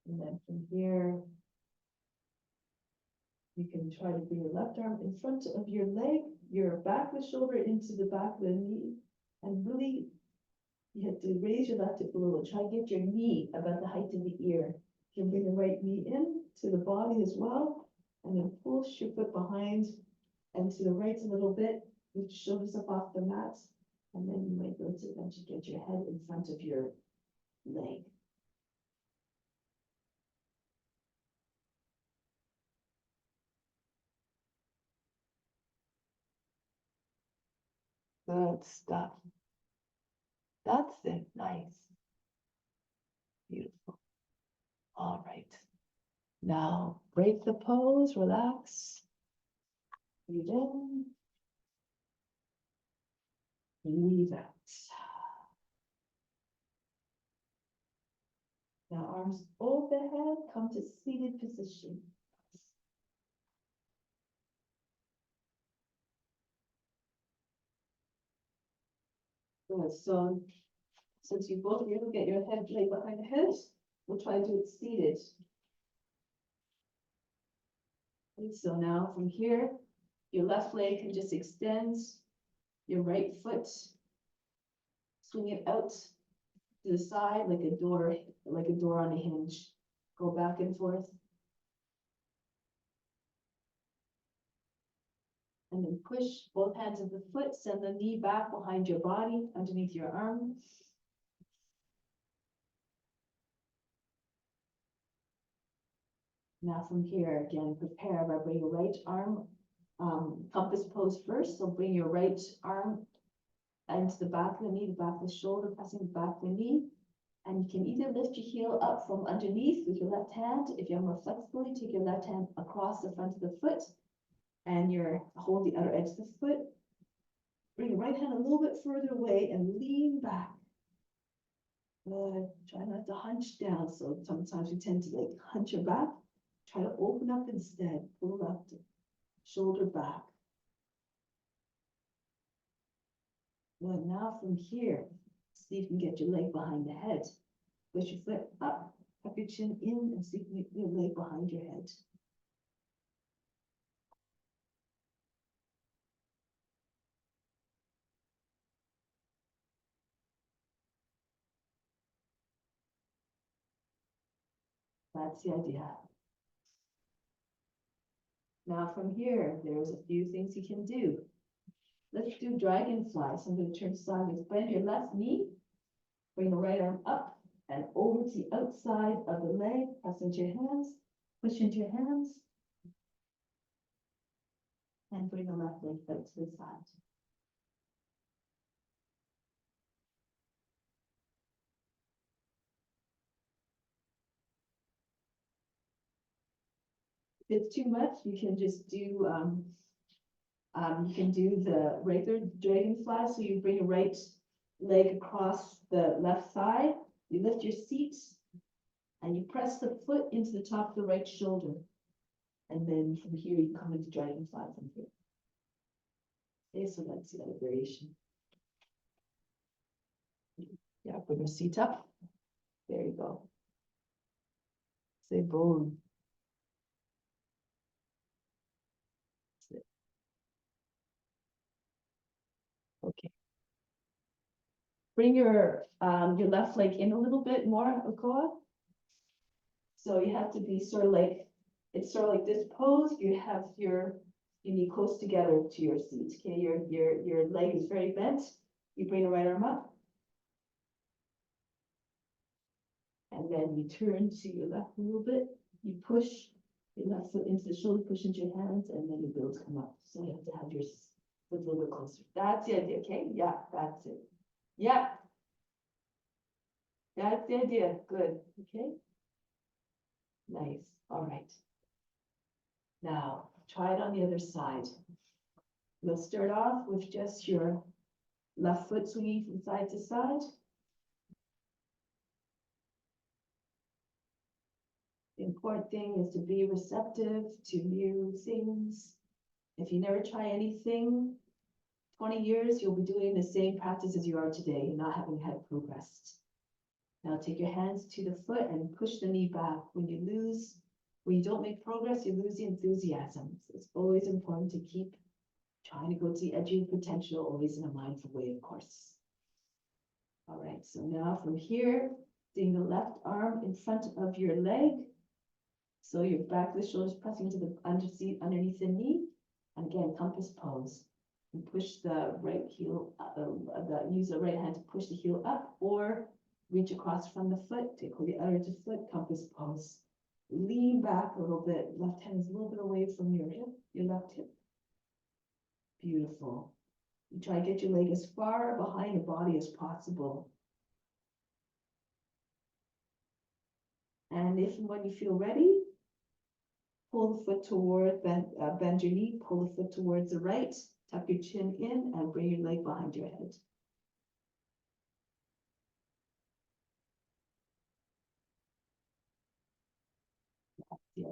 And then from here, you can try to bring your left arm in front of your leg, your back of the shoulder into the back of the knee, and really, you have to raise your left hip a little. Try to get your knee about the height of the ear. You can bring the right knee in to the body as well, and then push your foot behind and to the right a little bit, with shoulders up off the mat, and then you might be able to eventually get your head in front of your leg. Good stuff. That's it. Nice. Beautiful. All right. Now break the pose, relax. Breathe in. Breathe out. Now arms overhead, come to seated position. Good, so since you both be able to get your head laid behind the head, we'll try and do it seated. Okay, so now from here, your left leg can just extend your right foot, swing it out to the side like a door on a hinge. Go back and forth. And then push both hands of the foot, send the knee back behind your body, underneath your arm. Now from here, again, prepare by bring your right arm, compass pose first. So bring your right arm into the back of the knee, the back of the shoulder, pressing the back of the knee. And you can either lift your heel up from underneath with your left hand. If you're more flexible, you take your left hand across the front of the foot and hold the other edge of the foot. Bring your right hand a little bit further away and lean back. Good. Try not to hunch down. So sometimes you tend to like hunch your back. Try to open up instead. Pull left shoulder back. Good. Now from here, see if you can get your leg behind the head. Push your foot up, tuck your chin in, and see if you can get your leg behind your head. That's the idea. Now from here, there's a few things you can do. Let's do dragonfly. So I'm going to turn sideways. Bend your left knee, bring the right arm up and over to the outside of the leg. Press into your hands, push into your hands, and bring the left leg out to the side. If it's too much, you can just do the regular dragonfly. So you bring your right leg across the left thigh, you lift your seat, and you press the foot into the top of the right shoulder. And then from here, you come into dragonfly from here. Okay, so let's see that variation. Yeah, put your seat up. There you go. Say boom. Okay. Bring your left leg in a little bit more, Okoa. So you have to be sort of like, it's sort of like this pose. You have your knee close together to your seat. Okay, your leg is very bent. You bring the right arm up. And then you turn to your left a little bit. You push your left foot into the shoulder, push into your hands, and then your builds come up. So you have to have your foot a little bit closer. That's the idea, okay? Yeah, that's it. Yeah. That's the idea. Good. Okay. Nice. All right. Now, try it on the other side. We'll start off with just your left foot swinging from side to side. The important thing is to be receptive to new things. If you never try anything, 20 years, you'll be doing the same practice as you are today, not having had progressed. Now take your hands to the foot and push the knee back. When you don't make progress, you lose the enthusiasm. So it's always important to keep trying to go to the edge of your potential, always in a mindful way, of course. All right, so now from here, bring the left arm in front of your leg. So your back of the shoulders pressing to the underneath the knee. And again, compass pose. And push the right heel, use the right hand to push the heel up or reach across from the foot, take the other to foot, compass pose. Lean back a little bit, left hand is a little bit away from your hip, your left hip. Beautiful. You try to get your leg as far behind the body as possible. And if and when you feel ready, pull the foot toward, bend your knee, pull the foot towards the right, tuck your chin in, and bring your leg behind your head. Yeah.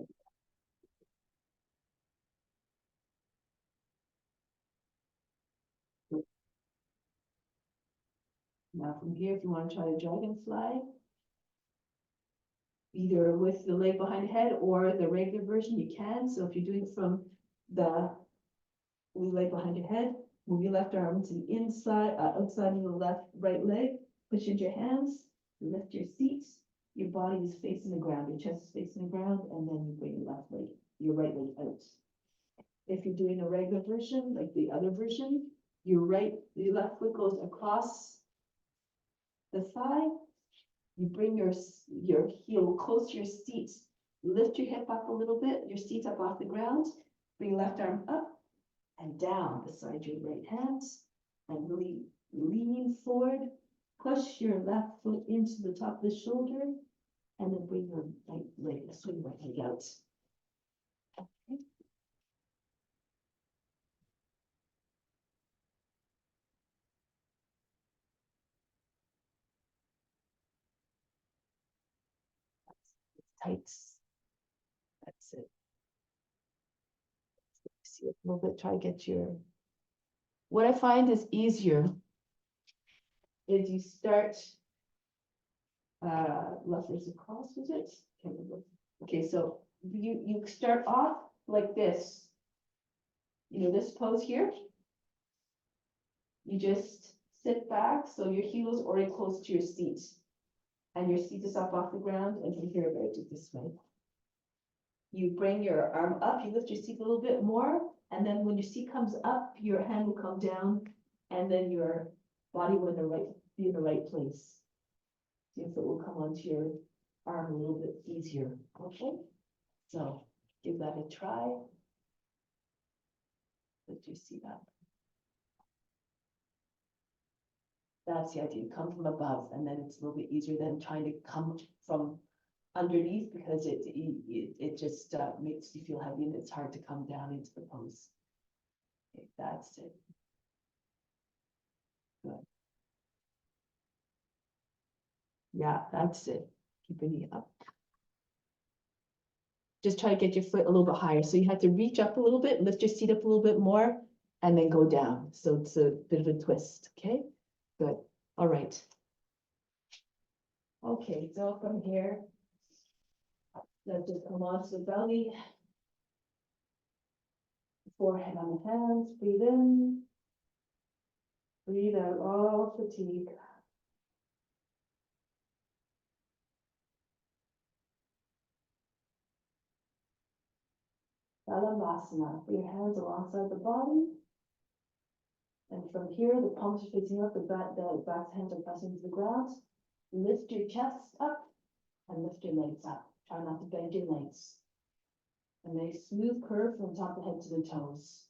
Now from here, if you want to try a dragonfly, either with the leg behind the head or the regular version, you can. So if you're doing from the leg behind your head, move your left arm to the inside, outside of the right leg, push into your hands, lift your seat, your body is facing the ground, your chest is facing the ground, and then you bring your right leg out. If you're doing a regular version, like the other version, your left foot goes across the thigh. You bring your heel close to your seat, lift your hip up a little bit, your seat up off the ground, bring left arm up and down beside your right hand, and really lean forward, push your left foot into the top of the shoulder, and then bring your right leg, swing right leg out. Okay. Tight. That's it. See it a little bit, try to get your, what I find is easier is you start, left versus across, was it? Can't remember. Okay, so you start off like this. You know, this pose here. You just sit back, so your heel is already close to your seat. And your seat is up off the ground, and from here, I'm going to do this way. You bring your arm up, you lift your seat a little bit more, and then when your seat comes up, your hand will come down, and then your body will be in the right place. Your foot will come onto your arm a little bit easier, okay? So give that a try. Lift your seat up. That's the idea, come from above, and then it's a little bit easier than trying to come from underneath, because it just makes you feel heavy and it's hard to come down into the pose. Okay, that's it. Good. Yeah, that's it. Keep your knee up. Just try to get your foot a little bit higher. So you have to reach up a little bit, lift your seat up a little bit more, and then go down. So it's a bit of a twist, okay? Good, all right. Okay, so from here, let's just come onto the belly. Forehead on the hands, breathe in. Breathe out all fatigue. Balasana, put your hands alongside the body. And from here, the palms are facing up, the back hands are pressing to the ground. Lift your chest up and lift your legs up. Try not to bend your legs. And a smooth curve from top of the head to the toes.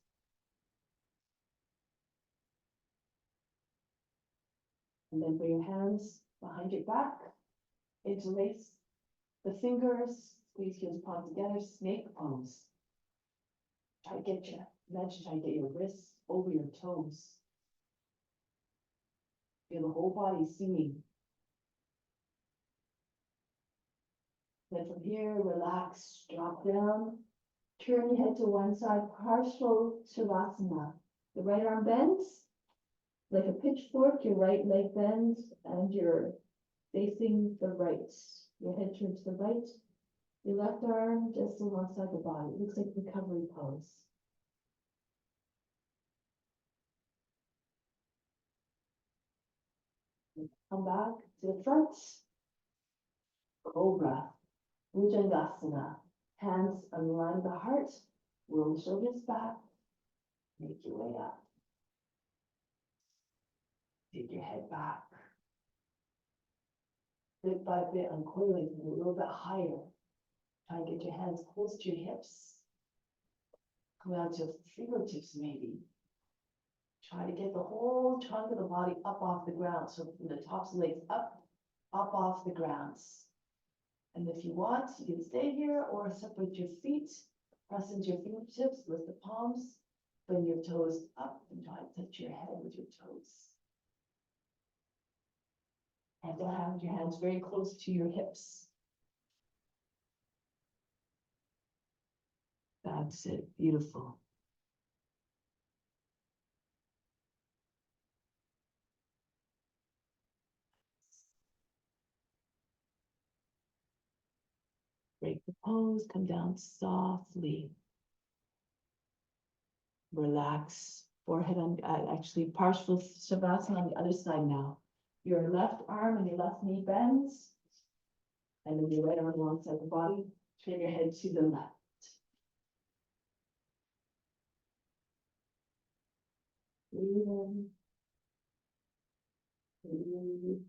And then bring your hands behind your back. Interlace the fingers, squeeze heels palm together, snake pose. Imagine trying to get your wrists over your toes. Feel the whole body singing. Then from here, relax, drop down, turn your head to one side, partial shavasana. The right arm bends like a pitchfork, your right leg bends, and you're facing the right. Your head turns to the right, your left arm just alongside the body. It looks like recovery pose. Come back to the front. Cobra, Bhujangasana. Hands align the heart, roll the shoulders back, make your way up. Take your head back. Bit by bit, uncoiling a little bit higher. Try and get your hands close to your hips. Come out to your fingertips, maybe. Try to get the whole trunk of the body up off the ground. So from the tops of the legs up off the ground. And if you want, you can stay here or separate your feet, press into your fingertips, lift the palms, bring your toes up and try to touch your head with your toes. And to have your hands very close to your hips. That's it. Beautiful. Break the pose, come down softly. Relax. Forehead on, actually, partial shavasana on the other side now. Your left arm and your left knee bends. And then your right arm alongside the body. Turn your head to the left. Breathe in. Breathe.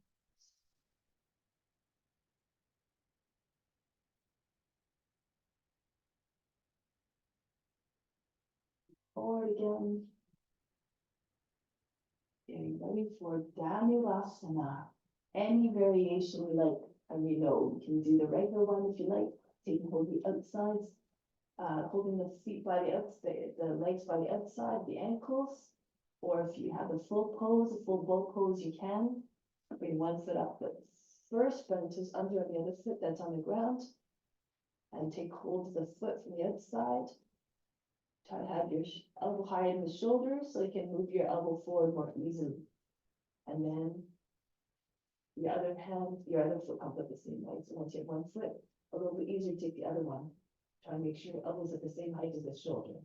Forward again. Getting ready for Dhanulasana. Any variation you like. And you can do the regular one if you like. Taking hold of the outsides. Holding the feet by the outside, the legs by the outside, the ankles. Or if you have a full pose, a full bow pose, you can. Bring one foot up first, but just under the other foot that's on the ground. And take hold of the foot from the outside. Try to have your elbow higher than the shoulder so you can move your elbow forward more easily. And then your other foot comes up the same way. So once you have one foot, a little bit easier to take the other one. Try to make sure your elbow's at the same height as the shoulder.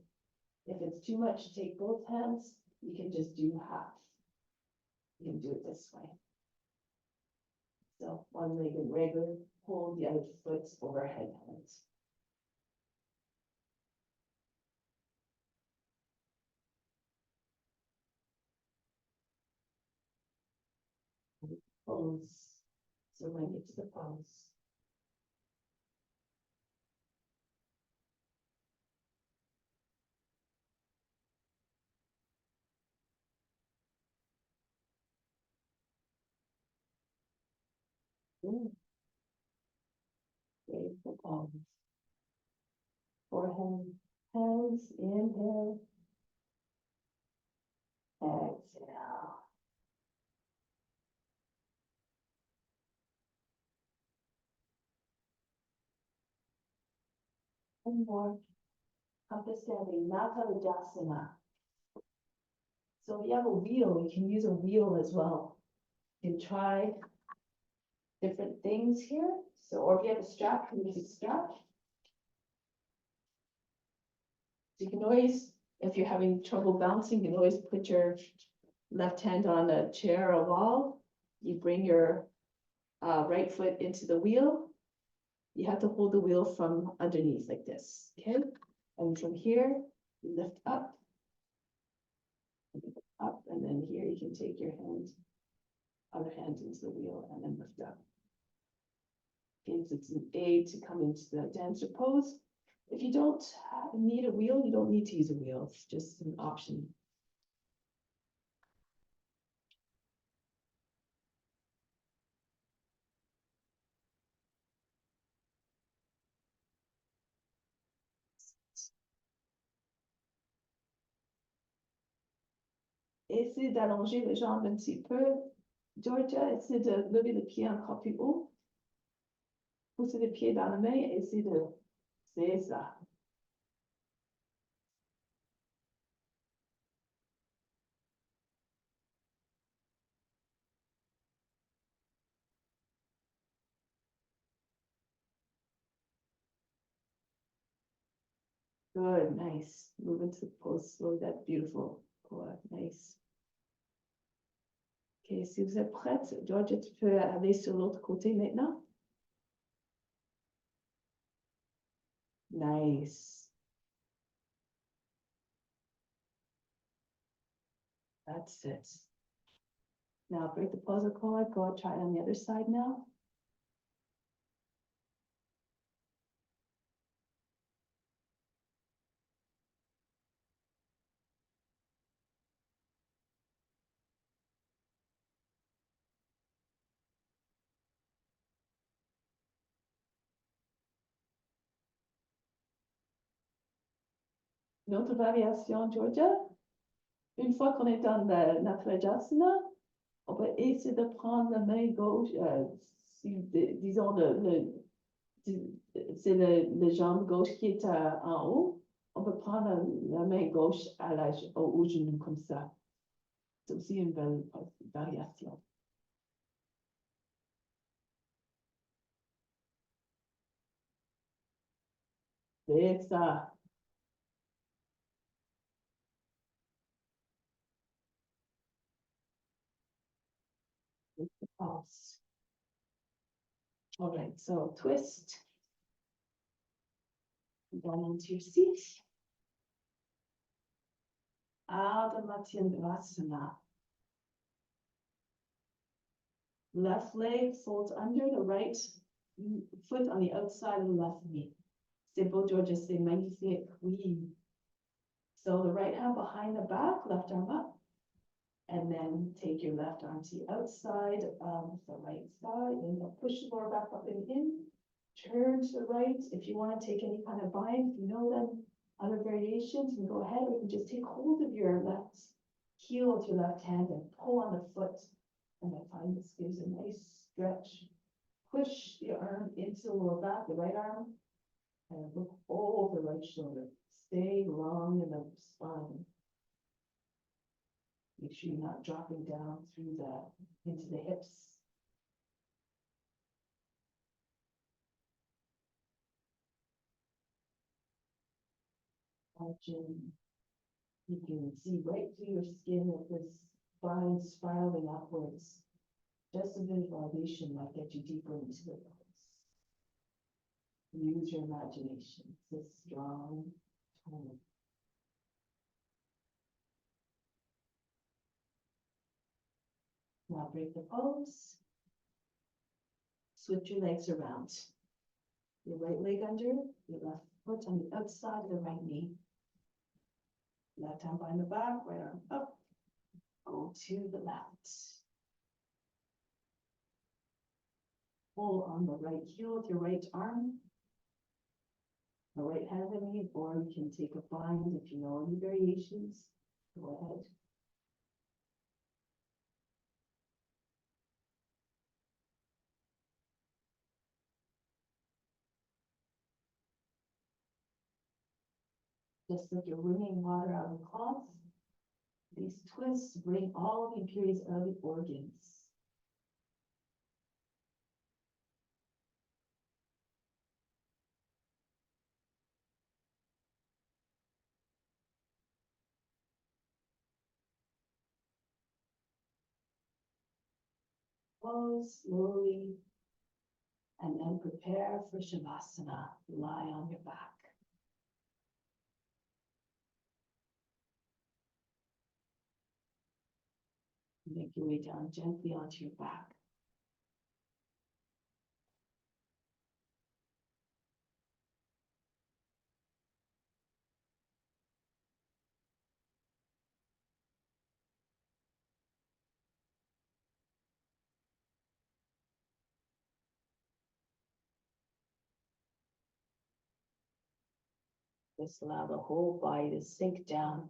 If it's too much to take both hands, you can just do half. You can do it this way. So one leg in regular, hold the other foot overhead hands. Pose. So when you get to the pose. Beautiful pose. Forehead, hands, inhale. Exhale. One more. Come to standing, Natarajasana. So if you have a wheel, you can use a wheel as well. You can try different things here. So, or if you have a strap, you can use a strap. You can always, if you're having trouble bouncing, you can always put your left hand on a chair or a wall. You bring your right foot into the wheel. You have to hold the wheel from underneath like this, okay? And from here, you lift up, and then here you can take your hand, other hand into the wheel and then lift up. Okay, so it's an aid to come into the dancer pose. If you don't need a wheel, you don't need to use a wheel. It's just an option. Essayez d'allonger les jambes un petit peu. Georgia, essaie de lever le pied encore plus haut. Poussez le pied dans la main et essayez de... C'est ça. Good, nice. Move into the pose slowly. That's beautiful. Good, nice. Ok, si vous êtes prête, Georgia, tu peux aller sur l'autre côté maintenant. Nice. That's it. Now break the pose cord. Go try it on the other side now. Une autre variation, Georgia. Une fois qu'on est dans le Natarajasana, on va essayer de prendre la main gauche, disons c'est le jambe gauche qui est en haut. On prendre la main gauche à au genou comme ça. C'est aussi une belle variation. C'est ça. Pulse. All right, so twist. Down onto your seat. Ardha Matsyendrasana. Left leg folds under the right foot on the outside of the left knee. Simple Georgia say magnifique queen. So the right hand behind the back, left arm up. And then take your left arm to the outside of the right thigh, and push the lower back up and in. Turn to the right. If you want to take any kind of bind, if you know them, other variations, you can go ahead, or you can just take hold of your left heel with your left hand and pull on the foot. And I find this gives a nice stretch. Push the arm into the lower back, the right arm, and look over the right shoulder. Stay long in the spine. Make sure you're not dropping down through into the hips. Imagine you can see right through your skin with this spine spiraling upwards. Just a visualization might get you deeper into the pose. Use your imagination. It's a strong tone. Now break the pose. Switch your legs around. Your right leg under, your left foot on the outside of the right knee. Left hand behind the back, right arm up. Go to the left. Pull on the right heel with your right arm. The right hand underneath, or you can take a bind if you know any variations. Go ahead. Just like you're wringing water out of the cloth, these twists bring all the impurities out of the organs. Pose slowly, and then prepare for Shavasana. Lie on your back. Make your way down gently onto your back. Just allow the whole body to sink down.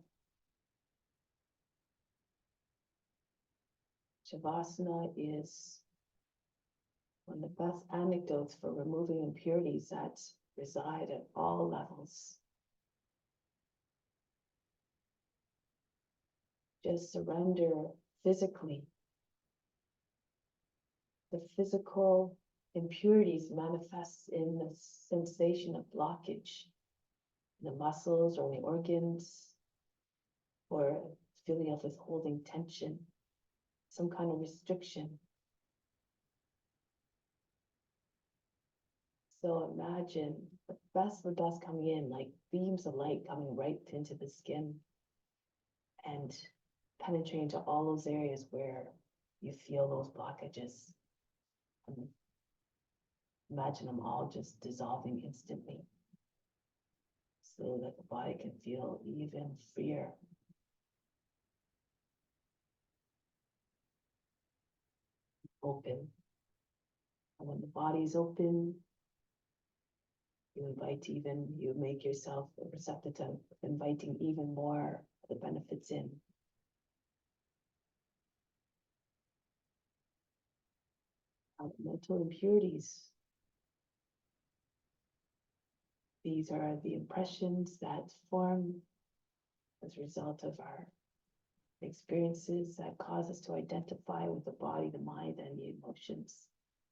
Shavasana is one of the best anecdotes for removing impurities that reside at all levels. Just surrender physically. The physical impurities manifest in the sensation of blockage in the muscles or in the organs, or feeling of withholding tension, some kind of restriction. So imagine the best of the best coming in, like beams of light coming right into the skin and penetrating to all those areas where you feel those blockages. And imagine them all just dissolving instantly so that the body can feel even freer. Open. And when the body is open, you make yourself receptive to inviting even more of the benefits in. Mental impurities, These are the impressions that form as a result of our experiences that cause us to identify with the body, the mind, and the emotions,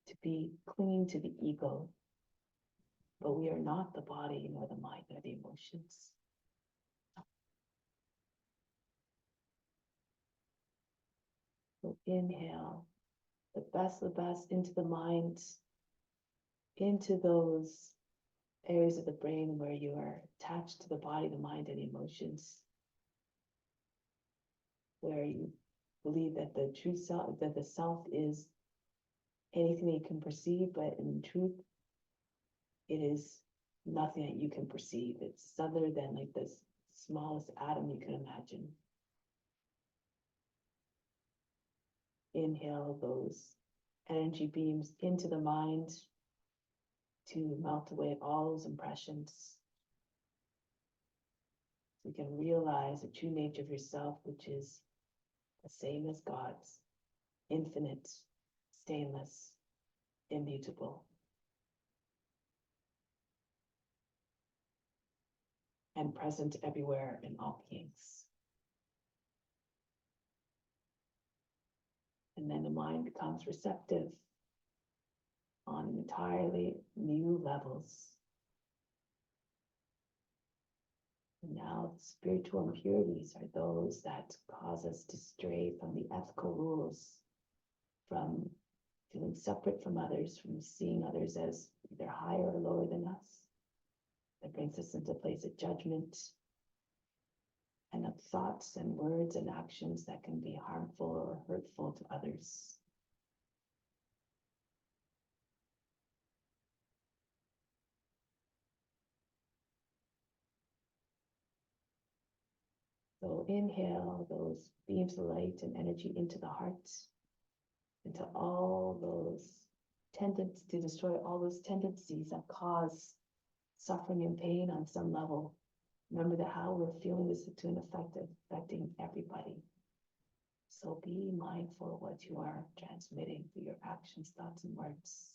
to be clinging to the ego. But we are not the body, nor the mind, nor the emotions. So inhale the best into the mind, into those areas of the brain where you are attached to the body, the mind, and emotions, where you believe that the true self, that the self is anything that you can perceive, but in truth, it is nothing that you can perceive. It's other than like the smallest atom you can imagine. Inhale those energy beams into the mind to melt away all those impressions. So you can realize the true nature of yourself, which is the same as God's, infinite, stainless, immutable, and present everywhere in all beings. And then the mind becomes receptive on entirely new levels. And now the spiritual impurities are those that cause us to stray from the ethical rules, from feeling separate from others, from seeing others as either higher or lower than us. That brings us into a place of judgment and of thoughts and words and actions that can be harmful or hurtful to others. So inhale those beams of light and energy into the heart, into all those tendencies, to destroy all those tendencies that cause suffering and pain on some level. Remember that how we're feeling is to an effect affecting everybody. So be mindful of what you are transmitting through your actions, thoughts, and words.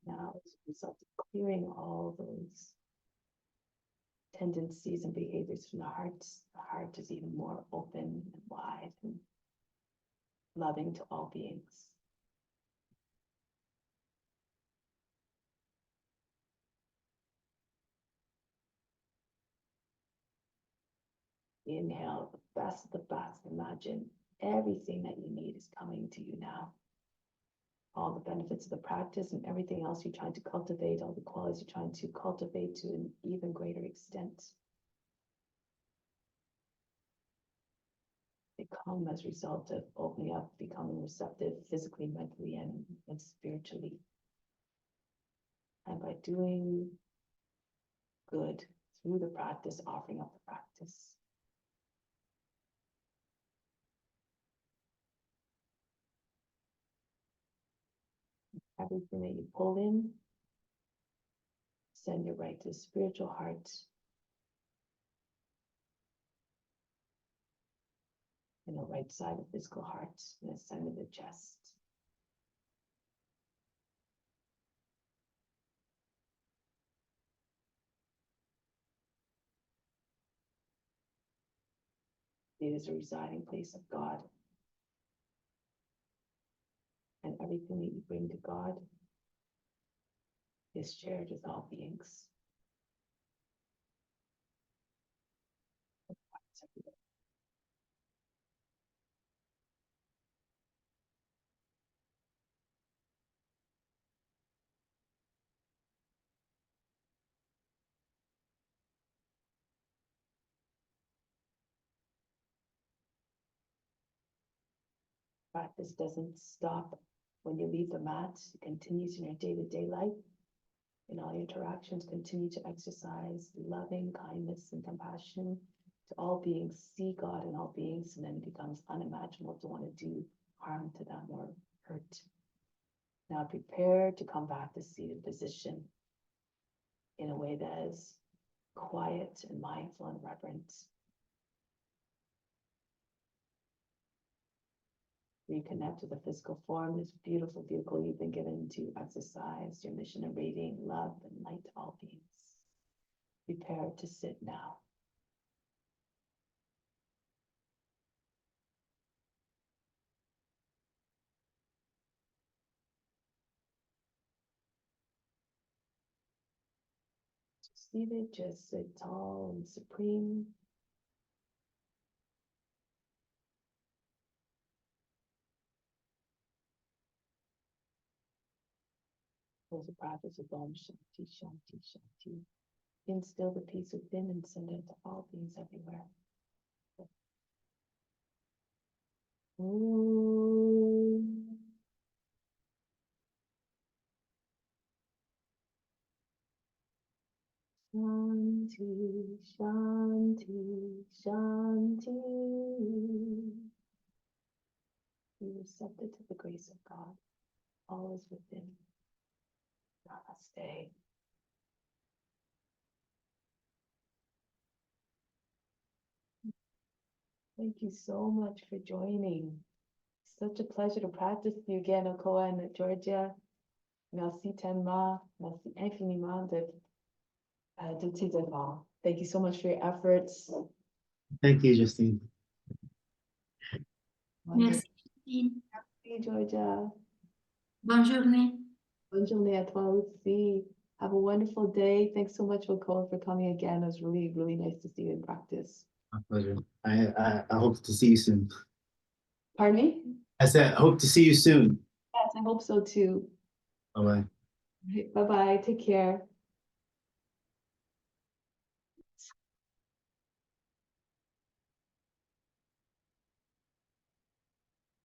Now, as a result of clearing all those tendencies and behaviors from the heart is even more open and wide and loving to all beings. Inhale the best of the best. Imagine everything that you need is coming to you now. All the benefits of the practice and everything else you're trying to cultivate, all the qualities you're trying to cultivate to an even greater extent. They come as a result of opening up, becoming receptive physically, mentally, and spiritually. And by doing good through the practice, offering up the practice. Everything that you pull in, send it right to the spiritual heart. And the right side of the physical heart, and the center of the chest. It is a residing place of God. And everything that you bring to God is shared with all beings. Practice doesn't stop when you leave the mat. It continues in your day-to-day life. In all your interactions, continue to exercise loving kindness and compassion to all beings. See God in all beings, and then it becomes unimaginable to want to do harm to them or hurt. Now prepare to come back to seated position in a way that is quiet and mindful and reverent. reconnect to the physical form, this beautiful vehicle you've been given to exercise your mission of radiating love and light to all beings. Prepare to sit now. Seated, just sit tall and supreme. There's a practice of Om Shanti, Shanti, Shanti. Instill the peace within and send it to all beings everywhere. Om. Shanti, Shanti, Shanti. Be receptive to the grace of God. All is within. Namaste. Thank you so much for joining. Such a pleasure to practice with you again, Okoa and Georgia. Merci tellement. Merci infiniment de tes efforts. Thank you so much for your efforts. Thank you, Justine. Merci, Justine. Merci, Georgia. Bonne journée. Bonne journée à toi aussi. Have a wonderful day. Thanks so much, Okoa, for coming again. It was really, really nice to see you in practice. My pleasure. I hope to see you soon. Pardon me? I said, I hope to see you soon. Yes, I hope so too. Bye-bye. Bye-bye. Take care.